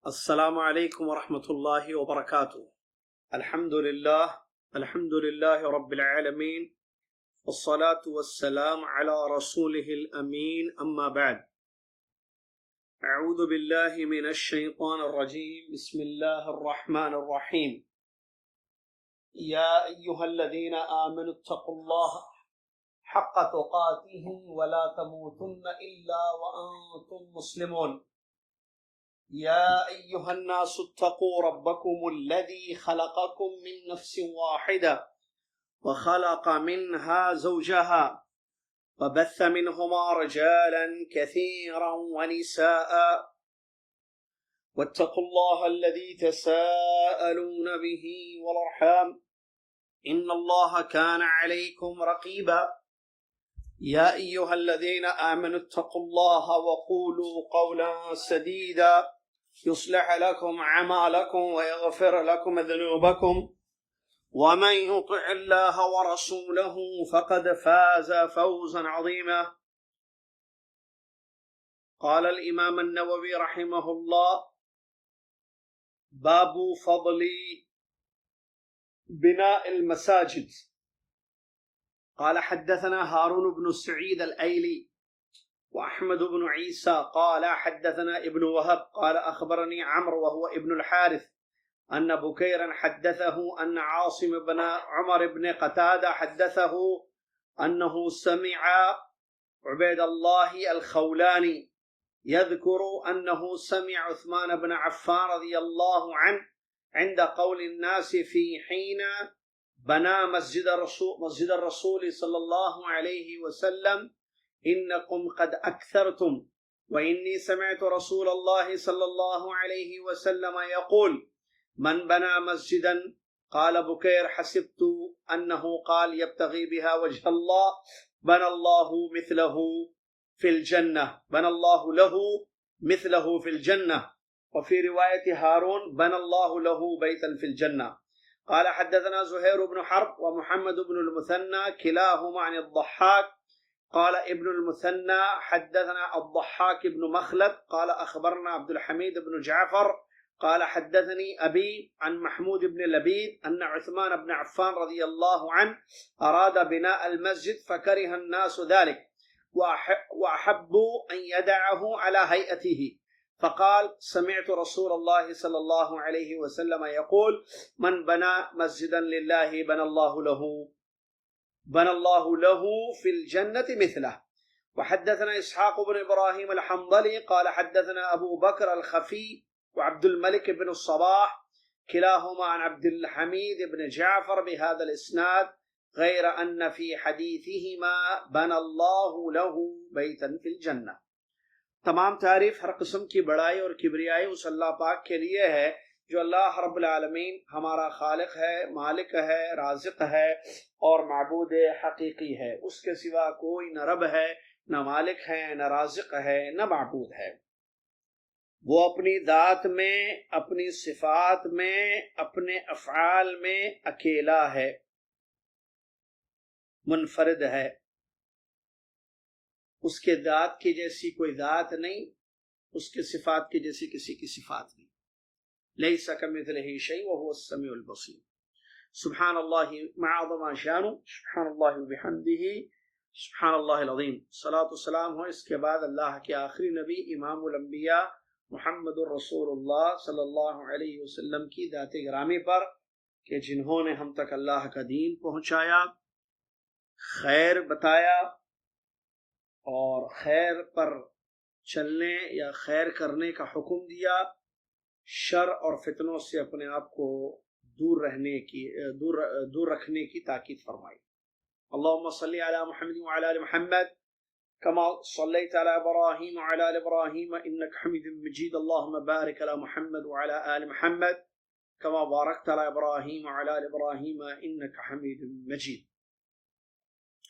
السلام علیکم ورحمۃ اللہ وبرکاتہ۔ الحمد للہ رب العالمین، والصلاة والسلام علی رسولہ الامین، اما بعد۔ اعوذ باللہ من الشیطان الرجیم، بسم اللہ الرحمن الرحیم۔ یا ایہا الذین آمنوا اتقوا اللہ حق تقاتہ ولا تموتن الا وانتم مسلمون۔ يا أيها الناس اتقوا ربكم الذي خلقكم من نفس واحدة وخلق منها زوجها وبث منهما رجالا كثيرا ونساء واتقوا الله الذي تساءلون به والأرحام إن الله كان عليكم رقيبا يا أيها الذين آمنوا اتقوا الله وقولوا قولا سديدا يصلح لكم أعمالكم ويغفر لكم ذنوبكم ومن يطع الله ورسوله فقد فاز فوزا عظيما۔ قال الإمام النووي رحمه الله: باب فضل بناء المساجد۔ قال حدثنا هارون بن سعيد الأيلي وأحمد بن عيسى قال حدثنا ابن وهب قال أخبرني عمرو وهو ابن الحارث أن بكيرا حدثه أن عاصم بن عمر بن قتادة حدثه أنه سمع عبيد الله الخولاني يذكر أنه سمع عثمان بن عفان رضي الله عنه عند قول الناس في حين بنى مسجد الرسول صلى الله عليه وسلم: إنكم قد أكثرتم، وإني سمعت رسول الله صلى الله عليه وسلم يقول: من بنى مسجدا، قال بكير: حسبت أنه قال يبتغي بها وجه الله، بنى الله مثله في الجنة، بنى الله له مثله في الجنة، وفي رواية هارون: بنى الله له بيتا في الجنة۔ قال حدثنا زهير بن حرب ومحمد بن المثنى كلاهما عن الضحاك قال ابن المثنى حدثنا الضحاك بن مخلد قال أخبرنا عبد الحميد بن جعفر قال حدثني أبي عن محمود بن لبيد أن عثمان بن عفان رضي الله عنه أراد بناء المسجد فكره الناس ذلك وأحبوا أن يدعه على هيئته، فقال: سمعت رسول الله صلى الله عليه وسلم يقول: من بنى مسجدا لله بنى الله له في الجنة مثله۔ وحدثنا إسحاق بن إبراهيم الحنظلي قال حدثنا أبو بكر الخفي وعبد الملك بن الصباح كلاهما عن عبد الحميد بن جعفر بهذا الإسناد، غير أن في حديثهما بنى الله له بيتا في الجنة۔ تمام تعریف ہر قسم کی بڑائی اور کبریائی اس اللہ پاک کے لیے ہے جو اللہ رب العالمین ہمارا خالق ہے، مالک ہے، رازق ہے اور معبود حقیقی ہے۔ اس کے سوا کوئی نہ رب ہے، نہ مالک ہے، نہ رازق ہے، نہ معبود ہے۔ وہ اپنی ذات میں، اپنی صفات میں، اپنے افعال میں اکیلا ہے، منفرد ہے۔ اس کے ذات کی جیسی کوئی ذات نہیں، اس کے صفات کی جیسی کسی کی صفات نہیں۔ ليس كمثله شيء وهو السميع البصير۔ سبحان اللہ معظم شانہ، سبحان اللہ وبحمدہ، سبحان اللہ العظیم۔ صلاۃ والسلام ہو اس کے بعد اللہ کے آخری نبی امام الانبیاء محمد الرسول اللہ صلی اللہ علیہ وسلم کی ذات گرامی پر کہ جنہوں نے ہم تک اللہ کا دین پہنچایا، خیر بتایا اور خیر پر چلنے یا خیر کرنے کا حکم دیا، شر اور فتنوں سے اپنے آپ کو دور رکھنے کی تاکید فرمائی۔ اللہم صلی علی محمد وعلی آل محمد کما صلیت علی ابراہیم وعلی آل ابراہیم انک حمید مجید، اللہم بارک علی محمد وعلی آل محمد کما بارکت علی ابراہیم وعلی آل ابراہیم انک حمید مجید۔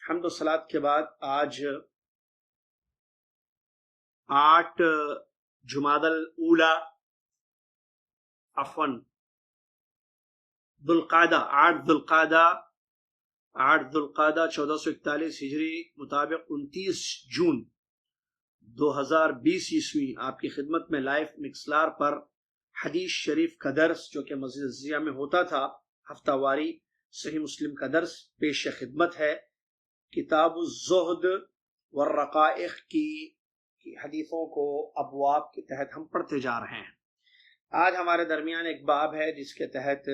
حمد و صلاۃ کے بعد آج 8 جمادی الاولی آٹھ ذوالقعدہ 1441 ہجری مطابق 29 جون 2020 عیسوی آپ کی خدمت میں لائف مکسلار پر حدیث شریف کا درس جو کہ مسجد عزیزیہ میں ہوتا تھا ہفتہ واری، صحیح مسلم کا درس پیش خدمت ہے۔ کتاب الزہد والرقائق کی حدیثوں کو ابواب کے تحت ہم پڑھتے جا رہے ہیں۔ آج ہمارے درمیان ایک باب ہے جس کے تحت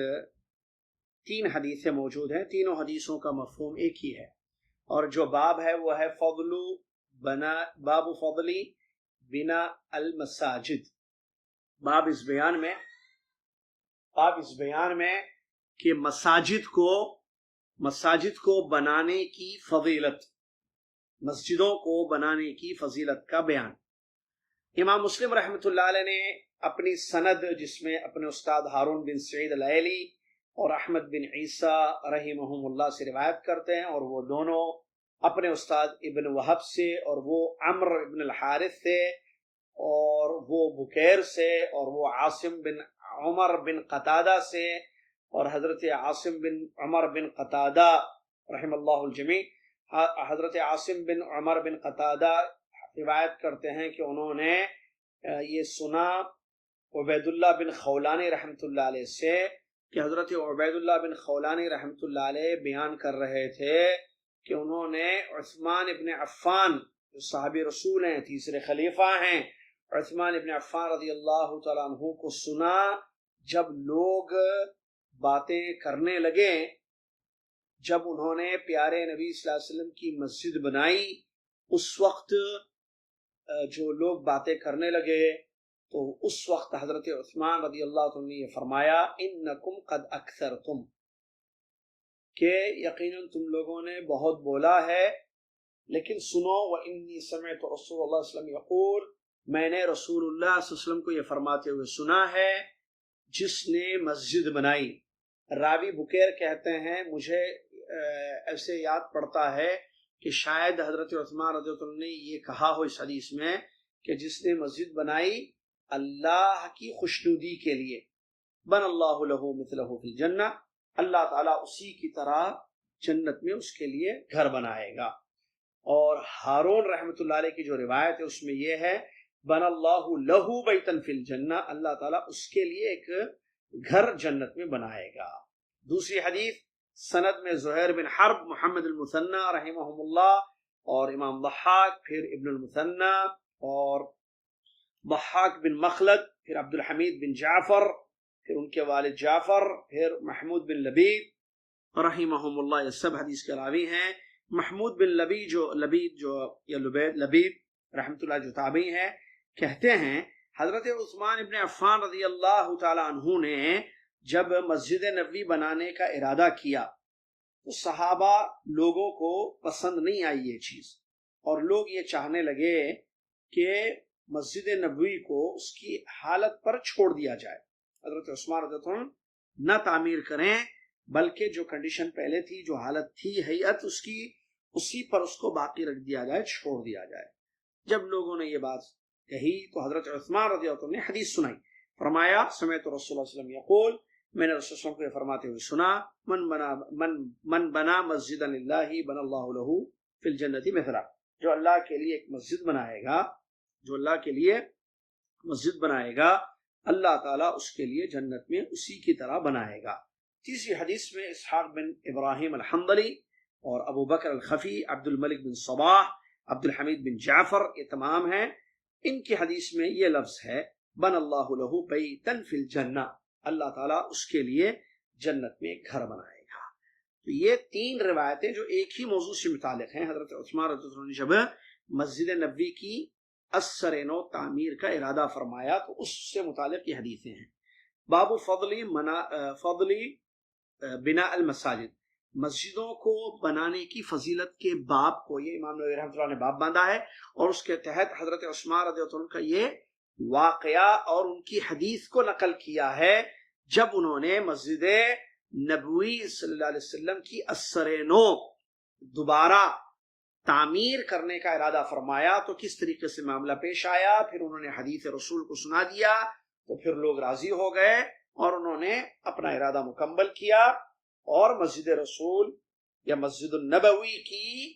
3 حدیثیں موجود ہیں، تینوں حدیثوں کا مفہوم ایک ہی ہے، اور جو باب ہے وہ ہے باب فضلی بنا المساجد۔ باب اس بیان میں کہ مساجد کو بنانے کی فضیلت، مسجدوں کو بنانے کی فضیلت کا بیان۔ امام مسلم رحمۃ اللہ علیہ نے اپنی سند، جس میں اپنے استاد ہارون بن سعید الایلی اور احمد بن عیسیٰ رحمہم اللہ سے روایت کرتے ہیں، اور وہ دونوں اپنے استاد ابن وہب سے، اور وہ عمر ابن الحارث سے، اور وہ بکیر سے، اور وہ عاصم بن عمر بن قتادہ سے، اور حضرت عاصم بن عمر بن قتادہ رحم اللہ الجمیع، حضرت عاصم بن عمر بن قتادہ روایت کرتے ہیں کہ انہوں نے یہ سنا عبید اللہ بن خولانی رحمۃ اللہ علیہ سے کہ حضرت عبید اللہ بن خولانی رحمۃ اللہ علیہ بیان کر رہے تھے کہ انہوں نے عثمان ابن عفان جو صحابی رسول ہیں، تیسرے خلیفہ ہیں، عثمان ابن عفان رضی اللہ تعالیٰ عنہ کو سنا جب لوگ باتیں کرنے لگے، جب انہوں نے پیارے نبی صلی اللہ علیہ وسلم کی مسجد بنائی، اس وقت جو لوگ باتیں کرنے لگے تو اس وقت حضرت عثمان رضی اللہ عنہ نے یہ فرمایا، انکم قد اکثرتم، کہ یقیناً تم لوگوں نے بہت بولا ہے، لیکن سنو، وانی سمعت رسول اللہ صلی اللہ علیہ وسلم یقول، میں نے رسول اللہ صلی اللہ علیہ وسلم کو یہ فرماتے ہوئے سنا ہے، جس نے مسجد بنائی۔ راوی بکیر کہتے ہیں مجھے ایسے یاد پڑتا ہے کہ شاید حضرت عثمان رضی اللہ عنہ نے یہ کہا ہو اس حدیث میں کہ جس نے مسجد بنائی اللہ کی خوشنودی کے لیے، بن اللہ لہ مثلہ فی الجنہ، اللہ تعالیٰ اسی کی طرح جنت میں اس کے لیے گھر بنائے گا۔ اور ہارون رحمۃ اللہ علیہ کی جو روایت ہے اس میں یہ ہے، بن اللہ لہ بیتن فی الجنہ، اللہ تعالیٰ اس کے لیے ایک گھر جنت میں بنائے گا۔ دوسری حدیث سند میں زہیر بن حرب، محمد المثنى رحمہم اللہ، اور امام ضحاک، پھر ابن المثنى، اور ضحاک بن مخلد، پھر عبد الحمید بن جعفر، پھر ان کے والد جعفر، پھر محمود بن لبید رحمہم اللہ، یہ سب حدیث کے راوی ہیں۔ محمود بن لبید رحمۃ اللہ جو تابعی ہیں، کہتے ہیں حضرت عثمان ابن عفان رضی اللہ تعالی عنہ نے جب مسجد نبوی بنانے کا ارادہ کیا تو صحابہ لوگوں کو پسند نہیں آئی یہ چیز، اور لوگ یہ چاہنے لگے کہ مسجد نبوی کو اس کی حالت پر چھوڑ دیا جائے، حضرت عثمان رضی اللہ عنہ نہ تعمیر کریں، بلکہ جو کنڈیشن پہلے تھی، جو حالت تھی ہیئت اس کی، اسی پر اس کو باقی رکھ دیا جائے، چھوڑ دیا جائے۔ جب لوگوں نے یہ بات کہی تو حضرت عثمان رضی اللہ عنہ نے حدیث سنائی، فرمایا سمعت رسول اللہ صلی اللہ علیہ وسلم یقول، میں نے رسول اللہ کو یہ فرماتے ہوئے سنا، من بنا مسجدا للہ بن اللہ لہ فی الجنۃ مثلا، جو اللہ کے لیے ایک مسجد بنائے گا، جو اللہ کے لیے مسجد بنائے گا، اللہ تعالیٰ اس کے لیے جنت میں اسی کی طرح بنائے گا۔ تیسری حدیث میں اسحاق بن ابراہیم الحنظلی اور ابو بکر الخفی، عبد الملک بن صباح، عبد الحمید بن جعفر، یہ تمام ہیں۔ ان کی حدیث میں یہ لفظ ہے، بن اللہ لہ بیتن فی الجنہ، اللہ تعالیٰ اس کے لیے جنت میں گھر بنائے گا۔ تو یہ 3 روایتیں جو ایک ہی موضوع سے متعلق ہیں، حضرت عثمان رضی اللہ عنہ نے جب مسجد نبوی کی اثر نو تعمیر کا ارادہ فرمایا تو اس سے متعلق یہ حدیثیں ہیں۔ باب فضلی بنا المساجد، مسجدوں کو بنانے کی فضیلت کے باب کو یہ امام نووی رحمۃ اللہ نے باب باندھا ہے، اور اس کے تحت حضرت عثمان رضی اللہ عنہ کا یہ واقعہ اور ان کی حدیث کو نقل کیا ہے جب انہوں نے مسجد نبوی صلی اللہ علیہ وسلم کی اثر نو دوبارہ تعمیر کرنے کا ارادہ فرمایا تو کس طریقے سے معاملہ پیش آیا۔ پھر انہوں نے حدیث رسول کو سنا دیا تو پھر لوگ راضی ہو گئے اور انہوں نے اپنا ارادہ مکمل کیا، اور مسجد رسول یا مسجد النبوی کی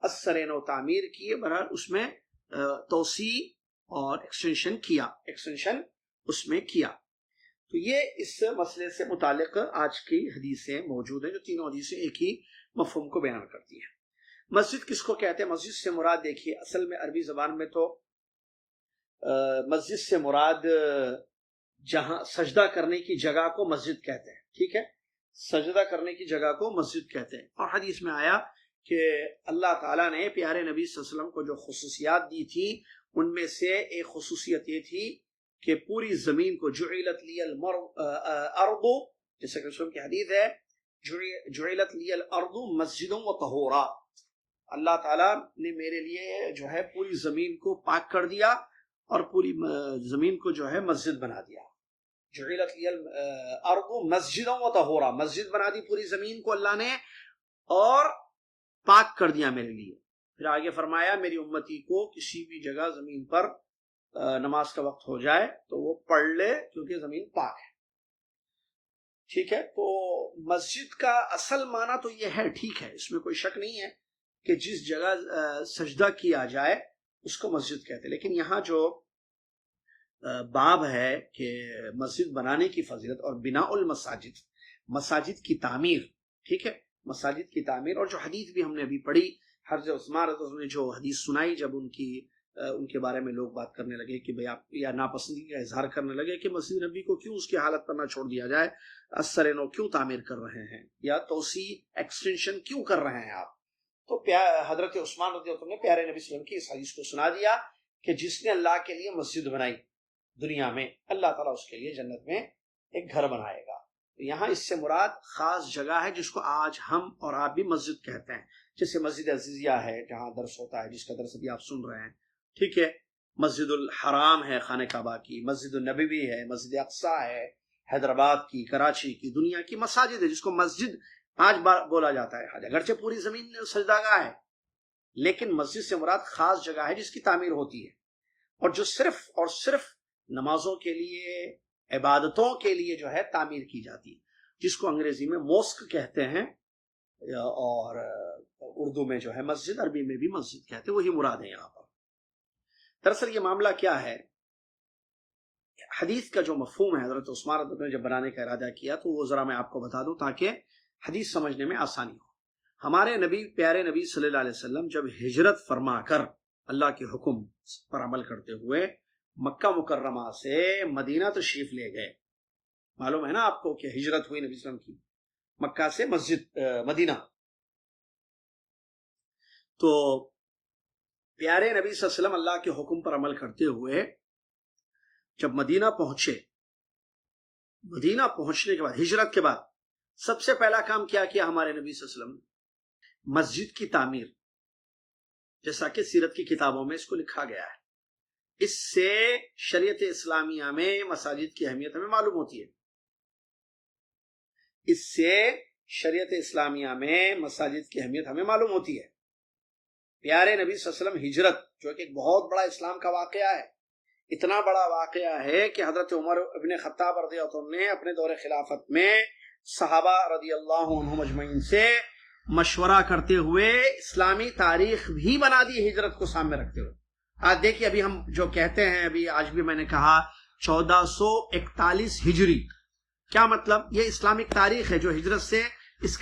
اثر نو تعمیر کی، بہرحال اس میں توسیع اور ایکسٹینشن اس میں کیا۔ تو یہ اس مسئلے سے متعلق آج کی حدیثیں موجود ہیں جو تینوں حدیثیں ایک ہی مفہوم کو بیان کرتی ہیں۔ مسجد کس کو کہتے ہیں؟ مسجد سے مراد دیکھیے اصل میں عربی زبان میں تو مسجد سے مراد جہاں سجدہ کرنے کی جگہ کو مسجد کہتے ہیں، ٹھیک ہے، سجدہ کرنے کی جگہ کو مسجد کہتے ہیں۔ اور حدیث میں آیا کہ اللہ تعالیٰ نے پیارے نبی صلی اللہ علیہ وسلم کو جو خصوصیات دی تھی ان میں سے ایک خصوصیت یہ تھی کہ پوری زمین کو جعلت لی الارض، جیسے کہ رسول کی حدیث ہے جعلت لی الارض مسجدا وطہورا، اللہ تعالیٰ نے میرے لیے جو ہے پوری زمین کو پاک کر دیا اور پوری زمین کو جو ہے مسجد بنا دیا۔ جعلت لی الارض مسجدا وطہورا، مسجد بنا دی پوری زمین کو اللہ نے اور پاک کر دیا میرے لیے۔ پھر آگے فرمایا میری امتی کو کسی بھی جگہ زمین پر نماز کا وقت ہو جائے تو وہ پڑھ لے کیونکہ زمین پاک ہے، ٹھیک ہے۔ تو مسجد کا اصل معنی تو یہ ہے، ٹھیک ہے، اس میں کوئی شک نہیں ہے کہ جس جگہ سجدہ کیا جائے اس کو مسجد کہتے ہیں، لیکن یہاں جو باب ہے کہ مسجد بنانے کی فضیلت اور بناء المساجد، مساجد کی تعمیر، ٹھیک ہے، مساجد کی تعمیر، اور جو حدیث بھی ہم نے ابھی پڑھی حضرت عثمان رضی اللہ عنہ نے جو حدیث سنائی جب ان کے بارے میں لوگ بات کرنے لگے کہ بھئی آپ یا ناپسندگی کا اظہار کرنے لگے کہ مسجد نبی کو کیوں اس کی حالت پر نہ چھوڑ دیا جائے، اثر نو کیوں تعمیر کر رہے ہیں یا توسیع ایکسٹینشن کیوں کر رہے ہیں آپ، تو حضرت عثمان رضی اللہ عنہ نے پیارے نبی صلی اللہ علیہ وسلم کی اس حدیث کو سنا دیا کہ جس نے اللہ کے لیے مسجد بنائی دنیا میں اللہ تعالیٰ اس کے لیے جنت میں ایک گھر بنائے گا۔ یہاں اس سے مراد خاص جگہ ہے جس کو آج ہم اور آپ بھی مسجد کہتے ہیں، جیسے مسجد عزیزیہ ہے جہاں درس ہوتا ہے، جس کا درس ابھی آپ سن رہے ہیں، ٹھیک ہے، مسجد الحرام ہے خانہ کعبہ کی، مسجد النبوی ہے، مسجد اقصیٰ ہے حیدرآباد کی، کراچی کی، دنیا کی مساجد ہے جس کو مسجد آج بولا جاتا ہے، اگرچہ پوری زمین سجدہ گاہ ہے لیکن مسجد سے مراد خاص جگہ ہے جس کی تعمیر ہوتی ہے اور جو صرف اور صرف نمازوں کے لیے، عبادتوں کے لیے جو ہے تعمیر کی جاتی ہے، جس کو انگریزی میں موسک کہتے ہیں اور اردو میں جو ہے مسجد، عربی میں بھی مسجد کہتے ہیں، وہی مراد ہے یہاں پر۔ دراصل یہ معاملہ کیا ہے، حدیث کا جو مفہوم ہے حضرت عثمان رضی اللہ عنہ نے جب بنانے کا ارادہ کیا تو وہ ذرا میں آپ کو بتا دوں تاکہ حدیث سمجھنے میں آسانی ہو۔ ہمارے نبی پیارے نبی صلی اللہ علیہ وسلم جب ہجرت فرما کر اللہ کے حکم پر عمل کرتے ہوئے مکہ مکرمہ سے مدینہ تشریف لے گئے، معلوم ہے نا آپ کو کہ ہجرت ہوئی نبی صلی اللہ علیہ وسلم کی مکہ سے مدینہ، تو پیارے نبی صلی اللہ علیہ وسلم اللہ کے حکم پر عمل کرتے ہوئے جب مدینہ پہنچے، مدینہ پہنچنے کے بعد ہجرت کے بعد سب سے پہلا کام کیا ہمارے نبی صلی اللہ علیہ وسلم نے؟ مسجد کی تعمیر، جیسا کہ سیرت کی کتابوں میں اس کو لکھا گیا ہے۔ اس سے شریعت اسلامیہ میں مساجد کی اہمیت ہمیں معلوم ہوتی ہے، اس سے شریعت اسلامیہ میں مساجد کی اہمیت ہمیں معلوم ہوتی ہے۔ پیارے نبی صلی اللہ علیہ وسلم ہجرت جو کہ ایک بہت بڑا اسلام کا واقعہ ہے، اتنا بڑا واقعہ ہے کہ حضرت عمر ابن خطاب رضی اللہ عنہ نے اپنے دور خلافت میں صحابہ رضی اللہ عنہم اجمعین سے مشورہ کرتے ہوئے اسلامی تاریخ بھی بنا دی ہجرت کو سامنے رکھتے ہوئے۔ آج دیکھیے ابھی ہم جو کہتے ہیں، ابھی آج بھی میں نے کہا 1441 ہجری، کیا مطلب؟ یہ اسلامک تاریخ ہے جو ہجرت سے اس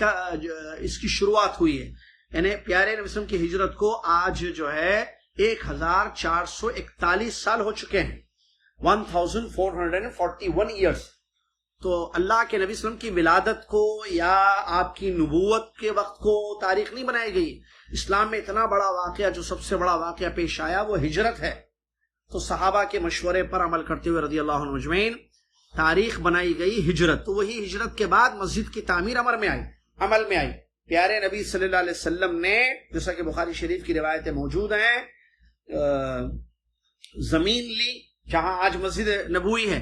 کی شروعات ہوئی ہے، یعنی پیارے نبی صلی اللہ علیہ وسلم کی ہجرت کو آج جو ہے 1441 سال ہو چکے ہیں، 1441 ایئرس۔ تو اللہ کے نبی صلی اللہ علیہ وسلم کی ولادت کو یا آپ کی نبوت کے وقت کو تاریخ نہیں بنائی گئی۔ اسلام میں اتنا بڑا واقعہ، جو سب سے بڑا واقعہ پیش آیا وہ ہجرت ہے، تو صحابہ کے مشورے پر عمل کرتے ہوئے رضی اللہ عنہ اجمعین تاریخ بنائی گئی ہجرت۔ تو وہی ہجرت کے بعد مسجد کی تعمیر عمل میں آئی۔ پیارے نبی صلی اللہ علیہ وسلم نے، جیسا کہ بخاری شریف کی روایتیں موجود ہیں، زمین لی جہاں آج مسجد نبوی ہے،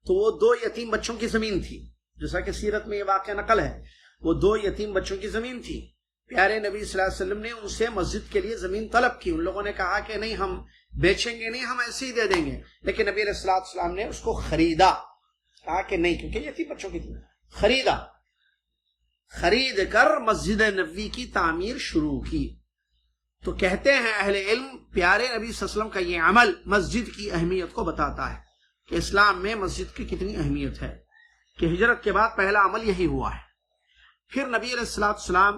تو وہ 2 یتیم بچوں کی زمین تھی، جیسا کہ سیرت میں یہ واقعہ نقل ہے، وہ 2 یتیم بچوں کی زمین تھی۔ پیارے نبی صلی اللہ علیہ وسلم نے ان سے مسجد کے لیے زمین طلب کی، ان لوگوں نے کہا کہ نہیں ہم بیچیں گے نہیں، ہم ایسے ہی دے دیں گے، لیکن نبی علیہ السلام نے اس کو خریدا، کہا کہ نہیں، کیونکہ یتیم بچوں کی تھی، خرید کر مسجد نبوی کی تعمیر شروع کی۔ تو کہتے ہیں اہل علم پیارے نبی صلی اللہ علیہ وسلم کا یہ عمل مسجد کی اہمیت کو بتاتا ہے کہ اسلام میں مسجد کی کتنی اہمیت ہے، کہ ہجرت کے بعد پہلا عمل یہی ہوا ہے۔ پھر نبی علیہ السلام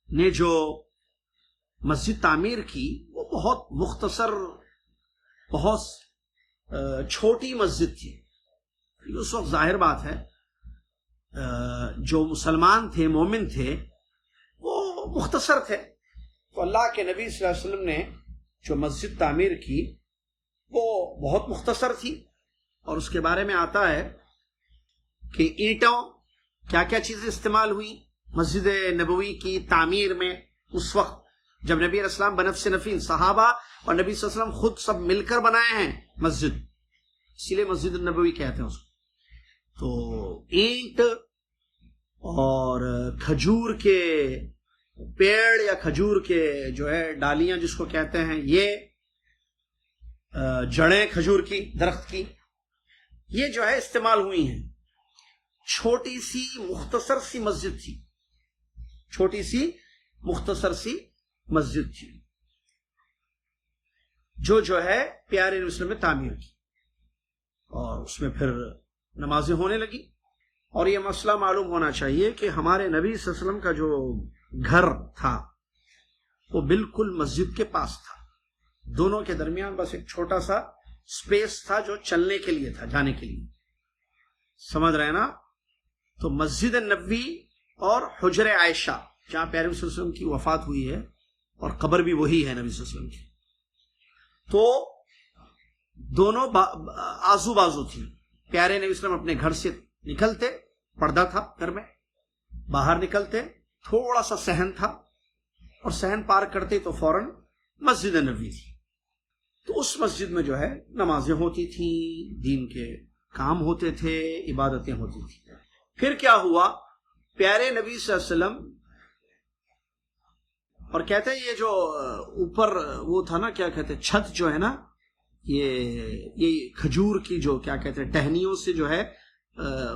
نے جو مسجد تعمیر کی وہ بہت مختصر، بہت چھوٹی مسجد تھی۔ اس وقت ظاہر بات ہے جو مسلمان تھے، مومن تھے، وہ مختصر تھے، تو اللہ کے نبی صلی اللہ علیہ وسلم نے جو مسجد تعمیر کی وہ بہت مختصر تھی۔ اور اس کے بارے میں آتا ہے کہ اینٹوں کیا کیا چیزیں استعمال ہوئی مسجد نبوی کی تعمیر میں۔ اس وقت جب نبی علیہ السلام بنفس نفیس، صحابہ اور نبی صلی اللہ علیہ وسلم خود سب مل کر بنائے ہیں مسجد، اسی لیے مسجد النبوی کہتے ہیں اس کو۔ تو اینٹ اور کھجور کے پیڑ یا کھجور کے جو ہے ڈالیاں جس کو کہتے ہیں، یہ جڑیں کھجور کی، درخت کی، یہ جو ہے استعمال ہوئی ہیں۔ چھوٹی سی مختصر سی مسجد تھی، چھوٹی سی مختصر سی مسجد تھی جو ہے پیارے نبی صلی اللہ علیہ وسلم نے تعمیر کی، اور اس میں پھر نمازیں ہونے لگی۔ اور یہ مسئلہ معلوم ہونا چاہیے کہ ہمارے نبی صلی اللہ علیہ وسلم کا جو گھر تھا وہ بالکل مسجد کے پاس تھا، دونوں کے درمیان بس ایک چھوٹا سا سپیس تھا جو چلنے کے لیے تھا، جانے کے لیے، سمجھ رہے ہیں نا؟ تو مسجد نبوی اور حجر عائشہ جہاں پیارے نبی صلی اللہ علیہ وسلم کی وفات ہوئی ہے، اور قبر بھی وہی ہے نبی صلی اللہ علیہ وسلم کی، تو دونوں آزو بازو تھی۔ پیارے نبی صلی اللہ علیہ وسلم اپنے گھر سے نکلتے، پردہ تھا گھر میں، باہر نکلتے تھوڑا سا صحن تھا، اور صحن پار کرتے تو فوراً مسجد نبوی تھی۔ تو اس مسجد میں جو ہے نمازیں ہوتی تھیں، دین کے کام ہوتے تھے، عبادتیں ہوتی تھیں۔ پھر کیا ہوا، پیارے نبی صلی اللہ علیہ وسلم، اور کہتے ہیں یہ جو اوپر وہ تھا نا، کیا کہتے ہیں، چھت جو ہے نا، یہ کھجور کی جو کیا کہتے ہیں ٹہنیوں سے جو ہے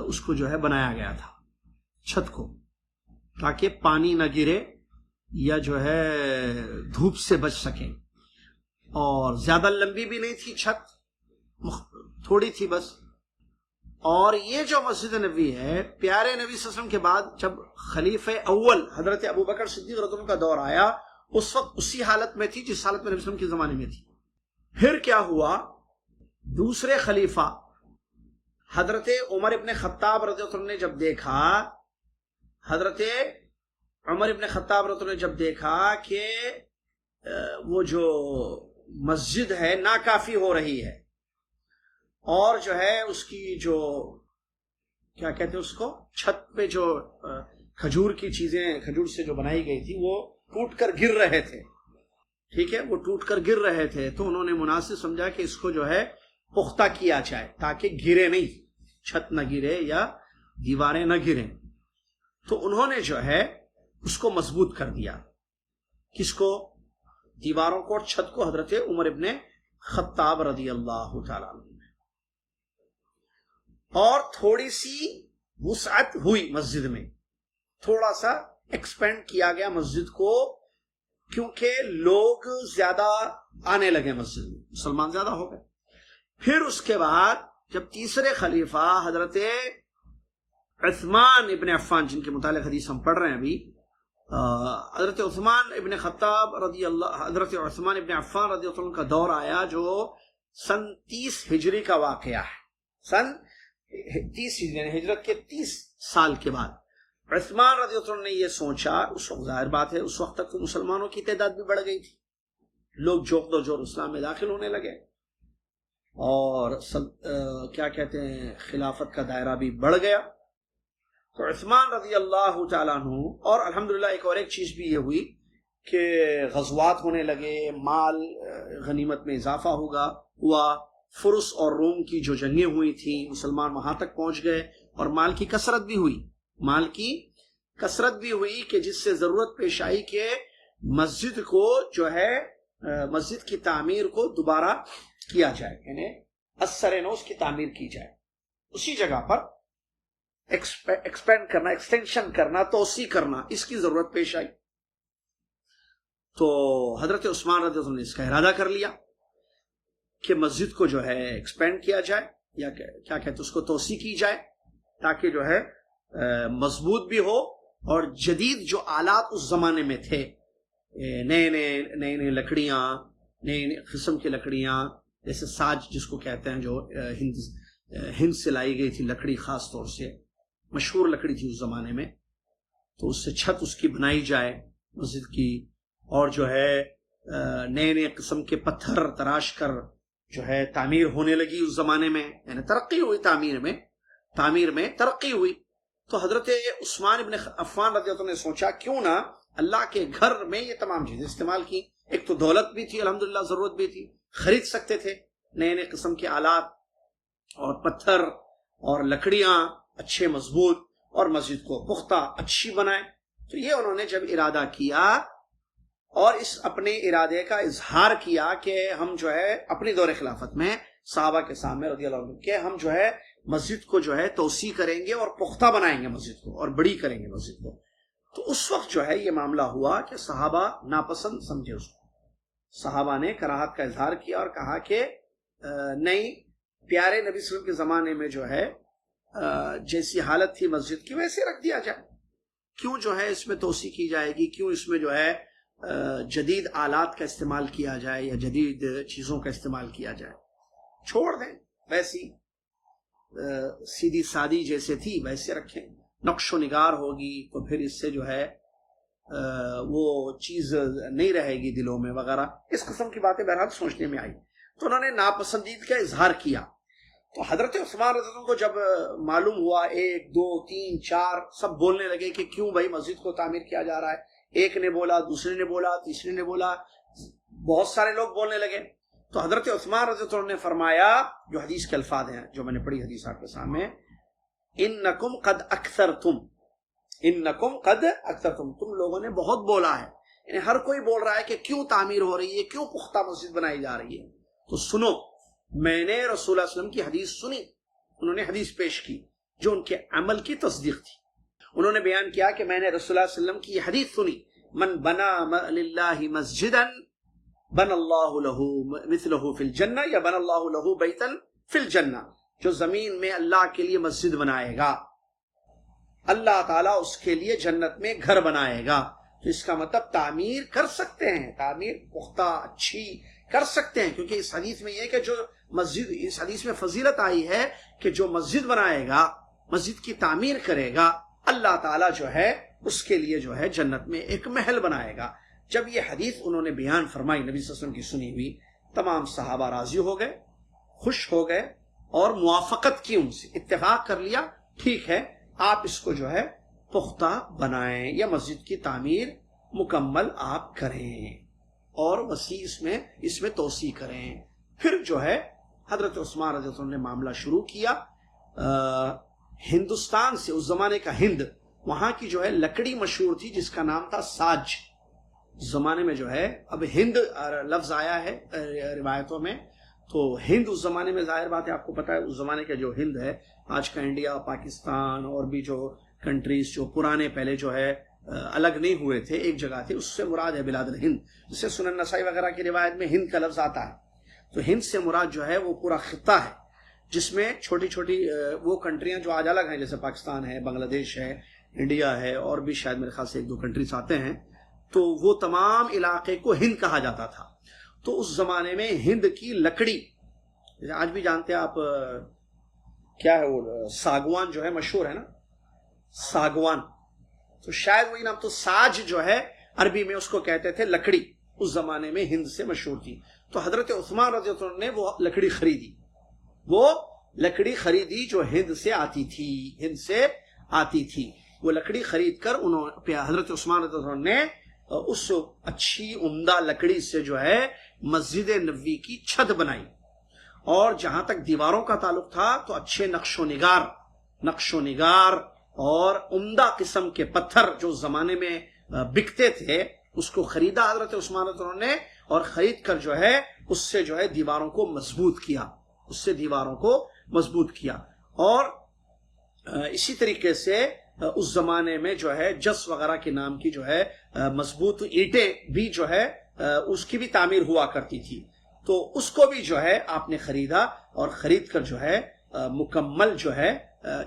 اس کو جو ہے بنایا گیا تھا چھت کو، تاکہ پانی نہ گرے یا جو ہے دھوپ سے بچ سکیں۔ اور زیادہ لمبی بھی نہیں تھی چھت، تھوڑی تھی بس۔ اور یہ جو مسجد نبوی ہے، پیارے نبی صلی اللہ علیہ وسلم کے بعد جب خلیفہ اول حضرت ابوبکر صدیق رضی اللہ عنہ کا دور آیا، اس وقت اسی حالت میں تھی جس حالت میں نبی صلی اللہ علیہ وسلم کے زمانے میں تھی۔ پھر کیا ہوا، دوسرے خلیفہ حضرت عمر ابن خطاب رضی اللہ عنہ نے جب دیکھا، حضرت عمر ابن خطاب رضی اللہ عنہ نے جب دیکھا کہ وہ جو مسجد ہے ناکافی ہو رہی ہے، اور جو ہے اس کی جو کیا کہتے ہیں اس کو، چھت پہ جو کھجور کی چیزیں، کھجور سے جو بنائی گئی تھی، وہ ٹوٹ کر گر رہے تھے، ٹھیک ہے، وہ ٹوٹ کر گر رہے تھے، تو انہوں نے مناسب سمجھا کہ اس کو جو ہے پختہ کیا جائے تاکہ گرے نہیں، چھت نہ گرے یا دیواریں نہ گریں۔ تو انہوں نے جو ہے اس کو مضبوط کر دیا، کس کو، دیواروں کو اور چھت کو، حضرت عمر ابن خطاب رضی اللہ تعالیٰ عنہ۔ اور تھوڑی سی وسعت ہوئی مسجد میں، تھوڑا سا ایکسپینڈ کیا گیا مسجد کو، کیونکہ لوگ زیادہ آنے لگے مسجد میں، مسلمان زیادہ ہو گئے۔ پھر اس کے بعد جب تیسرے خلیفہ حضرت عثمان ابن عفان، جن کے متعلق حدیث ہم پڑھ رہے ہیں ابھی، حضرت عثمان ابن خطاب رضی اللہ، حضرت عثمان ابن عفان رضی اللہ عنہ کا دور آیا، جو سن 30 ہجری کا واقعہ ہے، سن 30 ہجری، ہجرت کے 30 سال کے بعد عثمان رضی اللہ عنہ نے یہ سوچا، اس وقت ظاہر بات ہے اس وقت تک تو مسلمانوں کی تعداد بھی بڑھ گئی تھی، لوگ جوق و جور اسلام میں داخل ہونے لگے، اور کیا کہتے ہیں خلافت کا دائرہ بھی بڑھ گیا۔ تو عثمان رضی اللہ تعالیٰ عنہ، اور الحمدللہ ایک چیز بھی یہ ہوئی کہ غزوات ہونے لگے، مال غنیمت میں اضافہ ہوا، فرس اور روم کی جو جنگیں ہوئی تھیں، مسلمان وہاں تک پہنچ گئے، اور مال کی کثرت بھی ہوئی، مال کی کثرت بھی ہوئی کہ جس سے ضرورت پیش آئی کہ مسجد کو جو ہے، مسجد کی تعمیر کو دوبارہ کیا جائے، یعنی اثر نو اس کی تعمیر کی جائے، اسی جگہ پر ایکسپینڈ کرنا، ایکسٹینشن کرنا، توسیع کرنا، اس کی ضرورت پیش آئی۔ تو حضرت عثمان رضی اللہ عنہ نے اس کا ارادہ کر لیا کہ مسجد کو جو ہے ایکسپینڈ کیا جائے یا کیا کہتے اس کو توسیع کی جائے تاکہ جو ہے مضبوط بھی ہو، اور جدید جو آلات اس زمانے میں تھے، نئے لکڑیاں، نئے قسم کی لکڑیاں، جیسے ساج جس کو کہتے ہیں، جو ہند سے لائی گئی تھی لکڑی، خاص طور سے مشہور لکڑی تھی اس زمانے میں، تو اس سے چھت اس کی بنائی جائے مسجد کی، اور جو ہے نئے قسم کے پتھر تراش کر جو ہے تعمیر ہونے لگی اس زمانے میں، یعنی ترقی ہوئی تعمیر میں ترقی ہوئی۔ تو حضرت عثمان ابن عفان رضی اللہ عنہ نے سوچا کیوں نہ اللہ کے گھر میں یہ تمام چیزیں استعمال کی، ایک تو دولت بھی تھی الحمدللہ، ضرورت بھی تھی، خرید سکتے تھے نئے قسم کے آلات اور پتھر اور لکڑیاں اچھے مضبوط، اور مسجد کو پختہ اچھی بنائے۔ تو یہ انہوں نے جب ارادہ کیا اور اس اپنے ارادے کا اظہار کیا کہ ہم جو ہے اپنی دور خلافت میں صحابہ کے سامنے رضی اللہ عنہ کہ ہم جو ہے مسجد کو جو ہے توسیع کریں گے اور پختہ بنائیں گے مسجد کو، اور بڑی کریں گے مسجد کو۔ تو اس وقت جو ہے یہ معاملہ ہوا کہ صحابہ ناپسند سمجھے اس کو، صحابہ نے کراہت کا اظہار کیا اور کہا کہ نہیں، پیارے نبی صلی اللہ علیہ وسلم کے زمانے میں جو ہے جیسی حالت تھی مسجد کی ویسے رکھ دیا جائے، کیوں جو ہے اس میں توسیع کی جائے گی، کیوں اس میں جو ہے جدید آلات کا استعمال کیا جائے یا جدید چیزوں کا استعمال کیا جائے، چھوڑ دیں ویسی سیدھی سادی جیسے تھی ویسے رکھیں، نقش و نگار ہوگی تو پھر اس سے جو ہے وہ چیز نہیں رہے گی دلوں میں وغیرہ، اس قسم کی باتیں بہرحال سوچنے میں آئی، تو انہوں نے ناپسندید کا اظہار کیا۔ تو حضرت عثمان رضی اللہ عنہ کو جب معلوم ہوا، 1 2 3 4 سب بولنے لگے کہ کیوں بھائی مسجد کو تعمیر کیا جا رہا ہے، ایک نے بولا، دوسرے نے بولا، تیسرے نے بولا، بہت سارے لوگ بولنے لگے۔ تو حضرت عثمان رضی اللہ عنہ نے فرمایا، جو حدیث کے الفاظ ہیں جو میں نے پڑھی حدیث آپ کے سامنے، انکم قد اکثرتم، تم لوگوں نے بہت بولا ہے، یعنی ہر کوئی بول رہا ہے کہ کیوں تعمیر ہو رہی ہے، کیوں پختہ مسجد بنائی جا رہی ہے، تو سنو، میں نے رسول اللہ صلی اللہ علیہ وسلم کی حدیث سنی۔ انہوں نے حدیث پیش کی جو ان کے عمل کی تصدیق تھی۔ انہوں نے بیان کیا کہ میں نے رسول اللہ صلی اللہ علیہ وسلم کی حدیث سنی، من بنا للہ مسجدا بن اللہ لہ مثلہ فی الجنہ، یا بن اللہ لہ بیتا فی الجنہ، جو زمین میں اللہ کے لیے مسجد بنائے گا اللہ تعالیٰ اس کے لیے جنت میں گھر بنائے گا۔ تو اس کا مطلب تعمیر کر سکتے ہیں، تعمیر پختہ اچھی کر سکتے ہیں، کیونکہ اس حدیث میں یہ کہ جو مسجد، اس حدیث میں فضیلت آئی ہے کہ جو مسجد بنائے گا، مسجد کی تعمیر کرے گا، اللہ تعالیٰ جو ہے اس کے لیے جو ہے جنت میں ایک محل بنائے گا۔ جب یہ حدیث انہوں نے بیان فرمائی نبی صلی اللہ علیہ وسلم کی سنی ہوئی، تمام صحابہ راضی ہو گئے، خوش ہو گئے، اور موافقت کی، ان سے اتفاق کر لیا، ٹھیک ہے آپ اس کو جو ہے پختہ بنائیں یا مسجد کی تعمیر مکمل آپ کریں اور وسیع اس میں توسیع کریں۔ پھر جو ہے حضرت عثمان رضی اللہ عنہ نے معاملہ شروع کیا۔ ہندوستان سے، اس زمانے کا ہند، وہاں کی جو ہے لکڑی مشہور تھی جس کا نام تھا ساج۔ زمانے میں جو ہے، اب ہند لفظ آیا ہے روایتوں میں، تو ہند اس زمانے میں، ظاہر بات ہے آپ کو پتا ہے اس زمانے کا جو ہند ہے، آج کا انڈیا، پاکستان اور بھی جو کنٹریز جو پرانے پہلے جو ہے الگ نہیں ہوئے تھے، ایک جگہ تھے، اس سے مراد ہے بلاد الہند، جسے سنن نسائی وغیرہ کی روایت میں ہند کا لفظ آتا ہے۔ تو ہند سے مراد جو ہے وہ پورا خطہ ہے، جس میں چھوٹی چھوٹی وہ کنٹریاں جو آج الگ ہیں، جیسے پاکستان ہے، بنگلہ دیش ہے، انڈیا ہے، اور بھی شاید میرے خیال سے 1 2 کنٹریز آتے ہیں، تو وہ تمام علاقے کو ہند کہا جاتا تھا۔ تو اس زمانے میں ہند کی لکڑی، آج بھی جانتے ہیں آپ کیا ہے وہ ساگوان جو ہے مشہور ہے نا، ساگوان، تو شاید وہی نام، تو ساج جو ہے عربی میں اس کو کہتے تھے، لکڑی اس زمانے میں ہند سے مشہور تھی۔ تو حضرت عثمان رضی اللہ عنہ نے وہ لکڑی خریدی جو ہند سے آتی تھی، وہ لکڑی خرید کر حضرت عثمان رضی اللہ عنہ نے اس اچھی عمدہ لکڑی سے جو ہے مسجد نبوی کی چھت بنائی، اور جہاں تک دیواروں کا تعلق تھا تو اچھے نقش و نگار اور عمدہ قسم کے پتھر جو زمانے میں بکتے تھے، اس کو خریدا حضرت عثمان رضی اللہ عنہ نے، اور خرید کر جو ہے اس سے جو ہے دیواروں کو مضبوط کیا، اور اسی طریقے سے اس زمانے میں جو ہے جس وغیرہ کے نام کی جو ہے مضبوط اینٹیں بھی جو ہے اس کی بھی تعمیر ہوا کرتی تھی، تو اس کو بھی جو ہے آپ نے خریدا اور خرید کر جو ہے مکمل جو ہے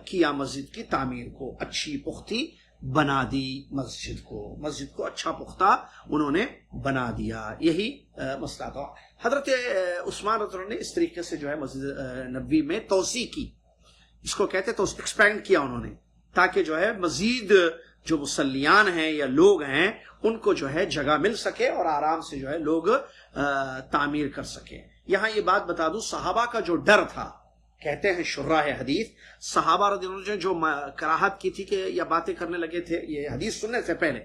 کیا مسجد کی تعمیر کو، اچھی پختی بنا دی مسجد کو اچھا پختہ انہوں نے بنا دیا. یہی مسئلہ تھا. حضرت عثمان رضی اللہ عنہ نے اس طریقے سے جو ہے مسجد نبوی میں توسیع کی، اس کو کہتے تو ایکسپینڈ کیا انہوں نے، تاکہ جو ہے مزید جو مصلیان ہیں یا لوگ ہیں ان کو جو ہے جگہ مل سکے اور آرام سے جو ہے لوگ تعمیر کر سکے. یہاں یہ بات بتا دوں، صحابہ کا جو ڈر تھا، کہتے ہیں شراح حدیث، صحابہ رضی اللہ عنہ نے جو کراہت کی تھی کہ یا باتیں کرنے لگے تھے یہ حدیث سننے سے پہلے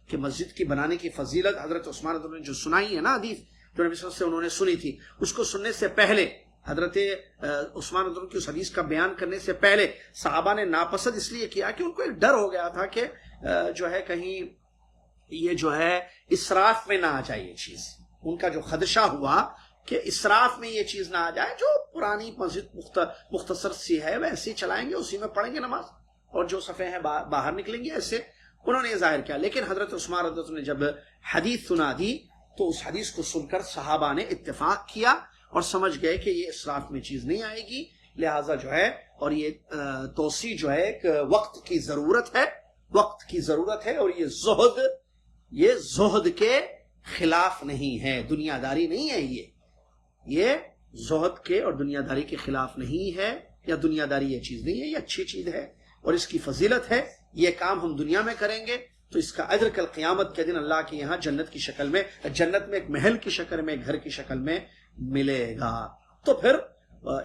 کہ مسجد کی بنانے کی فضیلت حضرت عثمان رضی اللہ عنہ نے جو سنائی ہے نا حدیث جو نبی صلی اللہ علیہ وسلم سے انہوں نے سنی تھی، اس کو سننے سے پہلے حضرت عثمان رضی اللہ عنہ کی اس حدیث کا بیان کرنے سے پہلے صحابہ نے ناپسند اس لیے کیا کہ ان کو ایک ڈر ہو گیا تھا کہ جو ہے کہیں یہ جو ہے اسراف میں نہ آ جائے یہ چیز. ان کا جو خدشہ ہوا کہ اسراف میں یہ چیز نہ آ جائے، جو پرانی مسجد مختصر سی ہے ویسے چلائیں گے، اسی میں پڑھیں گے نماز، اور جو صفحے ہیں باہر نکلیں گے، ایسے انہوں نے یہ ظاہر کیا. لیکن حضرت عثمان رضی اللہ عنہ نے جب حدیث سنا دی تو اس حدیث کو سن کر صحابہ نے اتفاق کیا اور سمجھ گئے کہ یہ اسراف میں چیز نہیں آئے گی، لہٰذا جو ہے اور یہ توسیع جو ہے ایک وقت کی ضرورت ہے اور یہ زہد کے خلاف نہیں ہے، دنیا داری نہیں ہے، یہ زہد کے اور دنیا داری کے خلاف نہیں ہے، یا دنیا داری یہ چیز نہیں ہے، یہ اچھی چیز ہے اور اس کی فضیلت ہے. یہ کام ہم دنیا میں کریں گے تو اس کا اجر کل قیامت کے دن اللہ کے یہاں جنت کی شکل میں، جنت میں ایک محل کی شکل میں، ایک گھر کی شکل میں ملے گا. تو پھر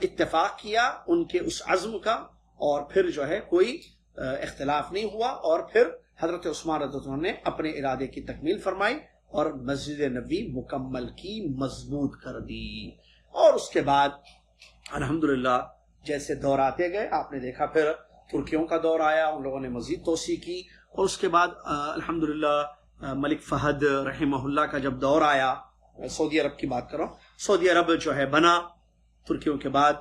اتفاق کیا ان کے اس عزم کا، اور پھر جو ہے کوئی اختلاف نہیں ہوا، اور پھر حضرت عثمان رضی اللہ عنہ نے اپنے ارادے کی تکمیل فرمائی اور مسجد نبوی مکمل کی، مضبوط کر دی. اور اس کے بعد الحمدللہ جیسے دور آتے گئے، آپ نے دیکھا پھر ترکیوں کا دور آیا، ان لوگوں نے مزید توسیع کی، اور اس کے بعد الحمدللہ ملک فہد رحمہ اللہ کا جب دور آیا، سعودی عرب کی بات کر رہا ہوں، سعودی عرب جو ہے بنا ترکیوں کے بعد.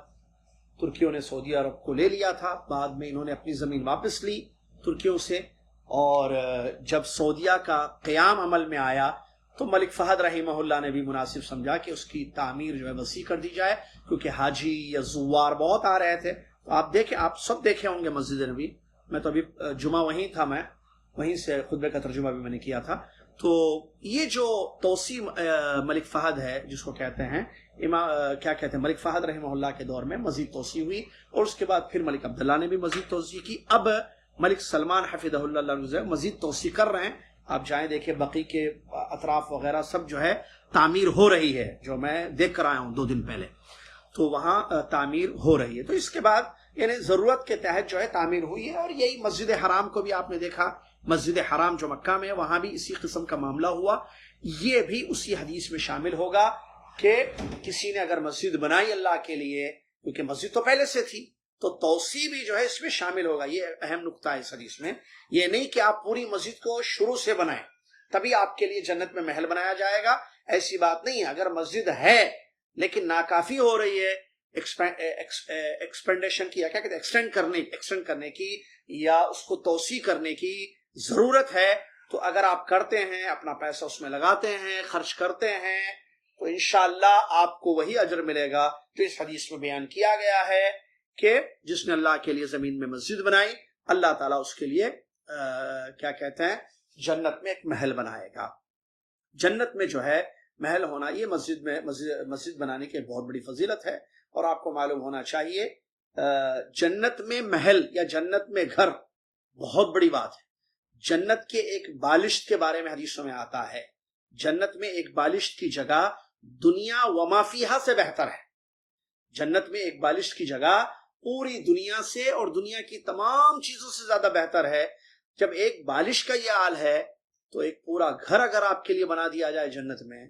ترکیوں نے سعودی عرب کو لے لیا تھا، بعد میں انہوں نے اپنی زمین واپس لی ترکیوں سے، اور جب سعودیہ کا قیام عمل میں آیا تو ملک فہد رحمہ اللہ نے بھی مناسب سمجھا کہ اس کی تعمیر جو ہے وسیع کر دی جائے، کیونکہ حاجی یا زوار بہت آ رہے تھے. تو آپ سب دیکھے ہوں گے مسجد نبوی، میں تو ابھی جمعہ وہیں تھا، میں وہیں سے خطبے کا ترجمہ بھی میں نے کیا تھا. تو یہ جو توسیع ملک فہد ہے جس کو کہتے ہیں ملک فہد رحمہ اللہ کے دور میں مزید توسیع ہوئی، اور اس کے بعد پھر ملک عبداللہ نے بھی مزید توسیع کی. اب ملک سلمان حفظہ اللہ مزید توسیع کر رہے ہیں. آپ جائیں دیکھیں بقی کے اطراف وغیرہ سب جو ہے تعمیر ہو رہی ہے، جو میں دیکھ کر آیا ہوں 2 دن پہلے، تو وہاں تعمیر ہو رہی ہے. تو اس کے بعد یعنی ضرورت کے تحت جو ہے تعمیر ہوئی ہے. اور یہی مسجد حرام کو بھی آپ نے دیکھا، مسجد حرام جو مکہ میں ہے وہاں بھی اسی قسم کا معاملہ ہوا. یہ بھی اسی حدیث میں شامل ہوگا کہ کسی نے اگر مسجد بنائی اللہ کے لیے، کیونکہ مسجد تو پہلے سے تھی، تو توسیع بھی جو ہے اس میں شامل ہوگا. یہ اہم نقطہ ہے اس حدیث میں. یہ نہیں کہ آپ پوری مسجد کو شروع سے بنائیں تبھی آپ کے لیے جنت میں محل بنایا جائے گا، ایسی بات نہیں ہے. اگر مسجد ہے لیکن ناکافی ہو رہی ہے ایکسپینڈیشن کی، یا کیا کہتے ہیں ایکسٹینڈ کرنے کی، یا اس کو توسیع کرنے کی ضرورت ہے، تو اگر آپ کرتے ہیں، اپنا پیسہ اس میں لگاتے ہیں، خرچ کرتے ہیں، تو انشاءاللہ آپ کو وہی اجر ملے گا جو اس حدیث میں بیان کیا گیا ہے کہ جس نے اللہ کے لیے زمین میں مسجد بنائی، اللہ تعالیٰ اس کے لیے کیا کہتے ہیں جنت میں ایک محل بنائے گا. جنت میں جو ہے محل ہونا، یہ مسجد بنانے کی بہت بڑی فضیلت ہے. اور آپ کو معلوم ہونا چاہیے جنت میں محل یا جنت میں گھر بہت بڑی بات ہے. جنت کے ایک بالشت کے بارے میں حدیثوں میں آتا ہے، جنت میں ایک بالشت کی جگہ دنیا وما فیہا سے بہتر ہے. جنت میں ایک بالشت کی جگہ پوری دنیا سے اور دنیا کی تمام چیزوں سے زیادہ بہتر ہے. جب ایک بالش کا یہ حال ہے تو ایک پورا گھر اگر آپ کے لیے بنا دیا جائے جنت میں،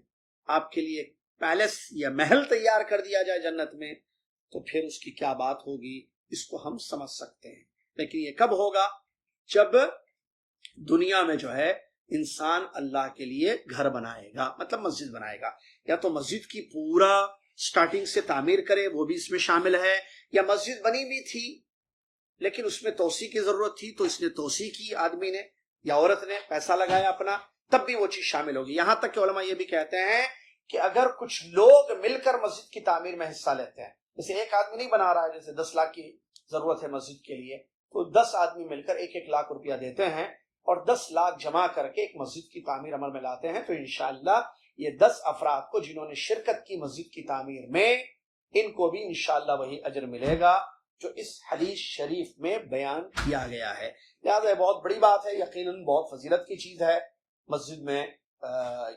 آپ کے لیے ایک پیلس یا محل تیار کر دیا جائے جنت میں، تو پھر اس کی کیا بات ہوگی، اس کو ہم سمجھ سکتے ہیں. لیکن یہ کب ہوگا؟ جب دنیا میں جو ہے انسان اللہ کے لیے گھر بنائے گا، مطلب مسجد بنائے گا. یا تو مسجد کی پورا سٹارٹنگ سے تعمیر کرے، وہ بھی اس میں شامل ہے، یا مسجد بنی بھی تھی لیکن اس میں توسیع کی ضرورت تھی تو اس نے توسیع کی، آدمی نے یا عورت نے پیسہ لگایا اپنا، تب بھی وہ چیز شامل ہوگی. یہاں تک کہ علماء یہ بھی کہتے ہیں کہ اگر کچھ لوگ مل کر مسجد کی تعمیر میں حصہ لیتے ہیں، جیسے ایک آدمی نہیں بنا رہا ہے، جیسے 10 لاکھ کی ضرورت ہے مسجد کے لیے، تو 10 آدمی مل کر 1 لاکھ روپیہ دیتے ہیں اور 10 لاکھ جمع کر کے ایک مسجد کی تعمیر عمل میں لاتے ہیں، تو انشاءاللہ یہ 10 افراد کو جنہوں نے شرکت کی مسجد کی تعمیر میں، ان کو بھی انشاءاللہ وہی اجر ملے گا جو اس حدیث شریف میں بیان کیا گیا ہے۔ لہٰذا یہ بہت بڑی بات ہے، یقیناً بہت فضیلت کی چیز ہے مسجد میں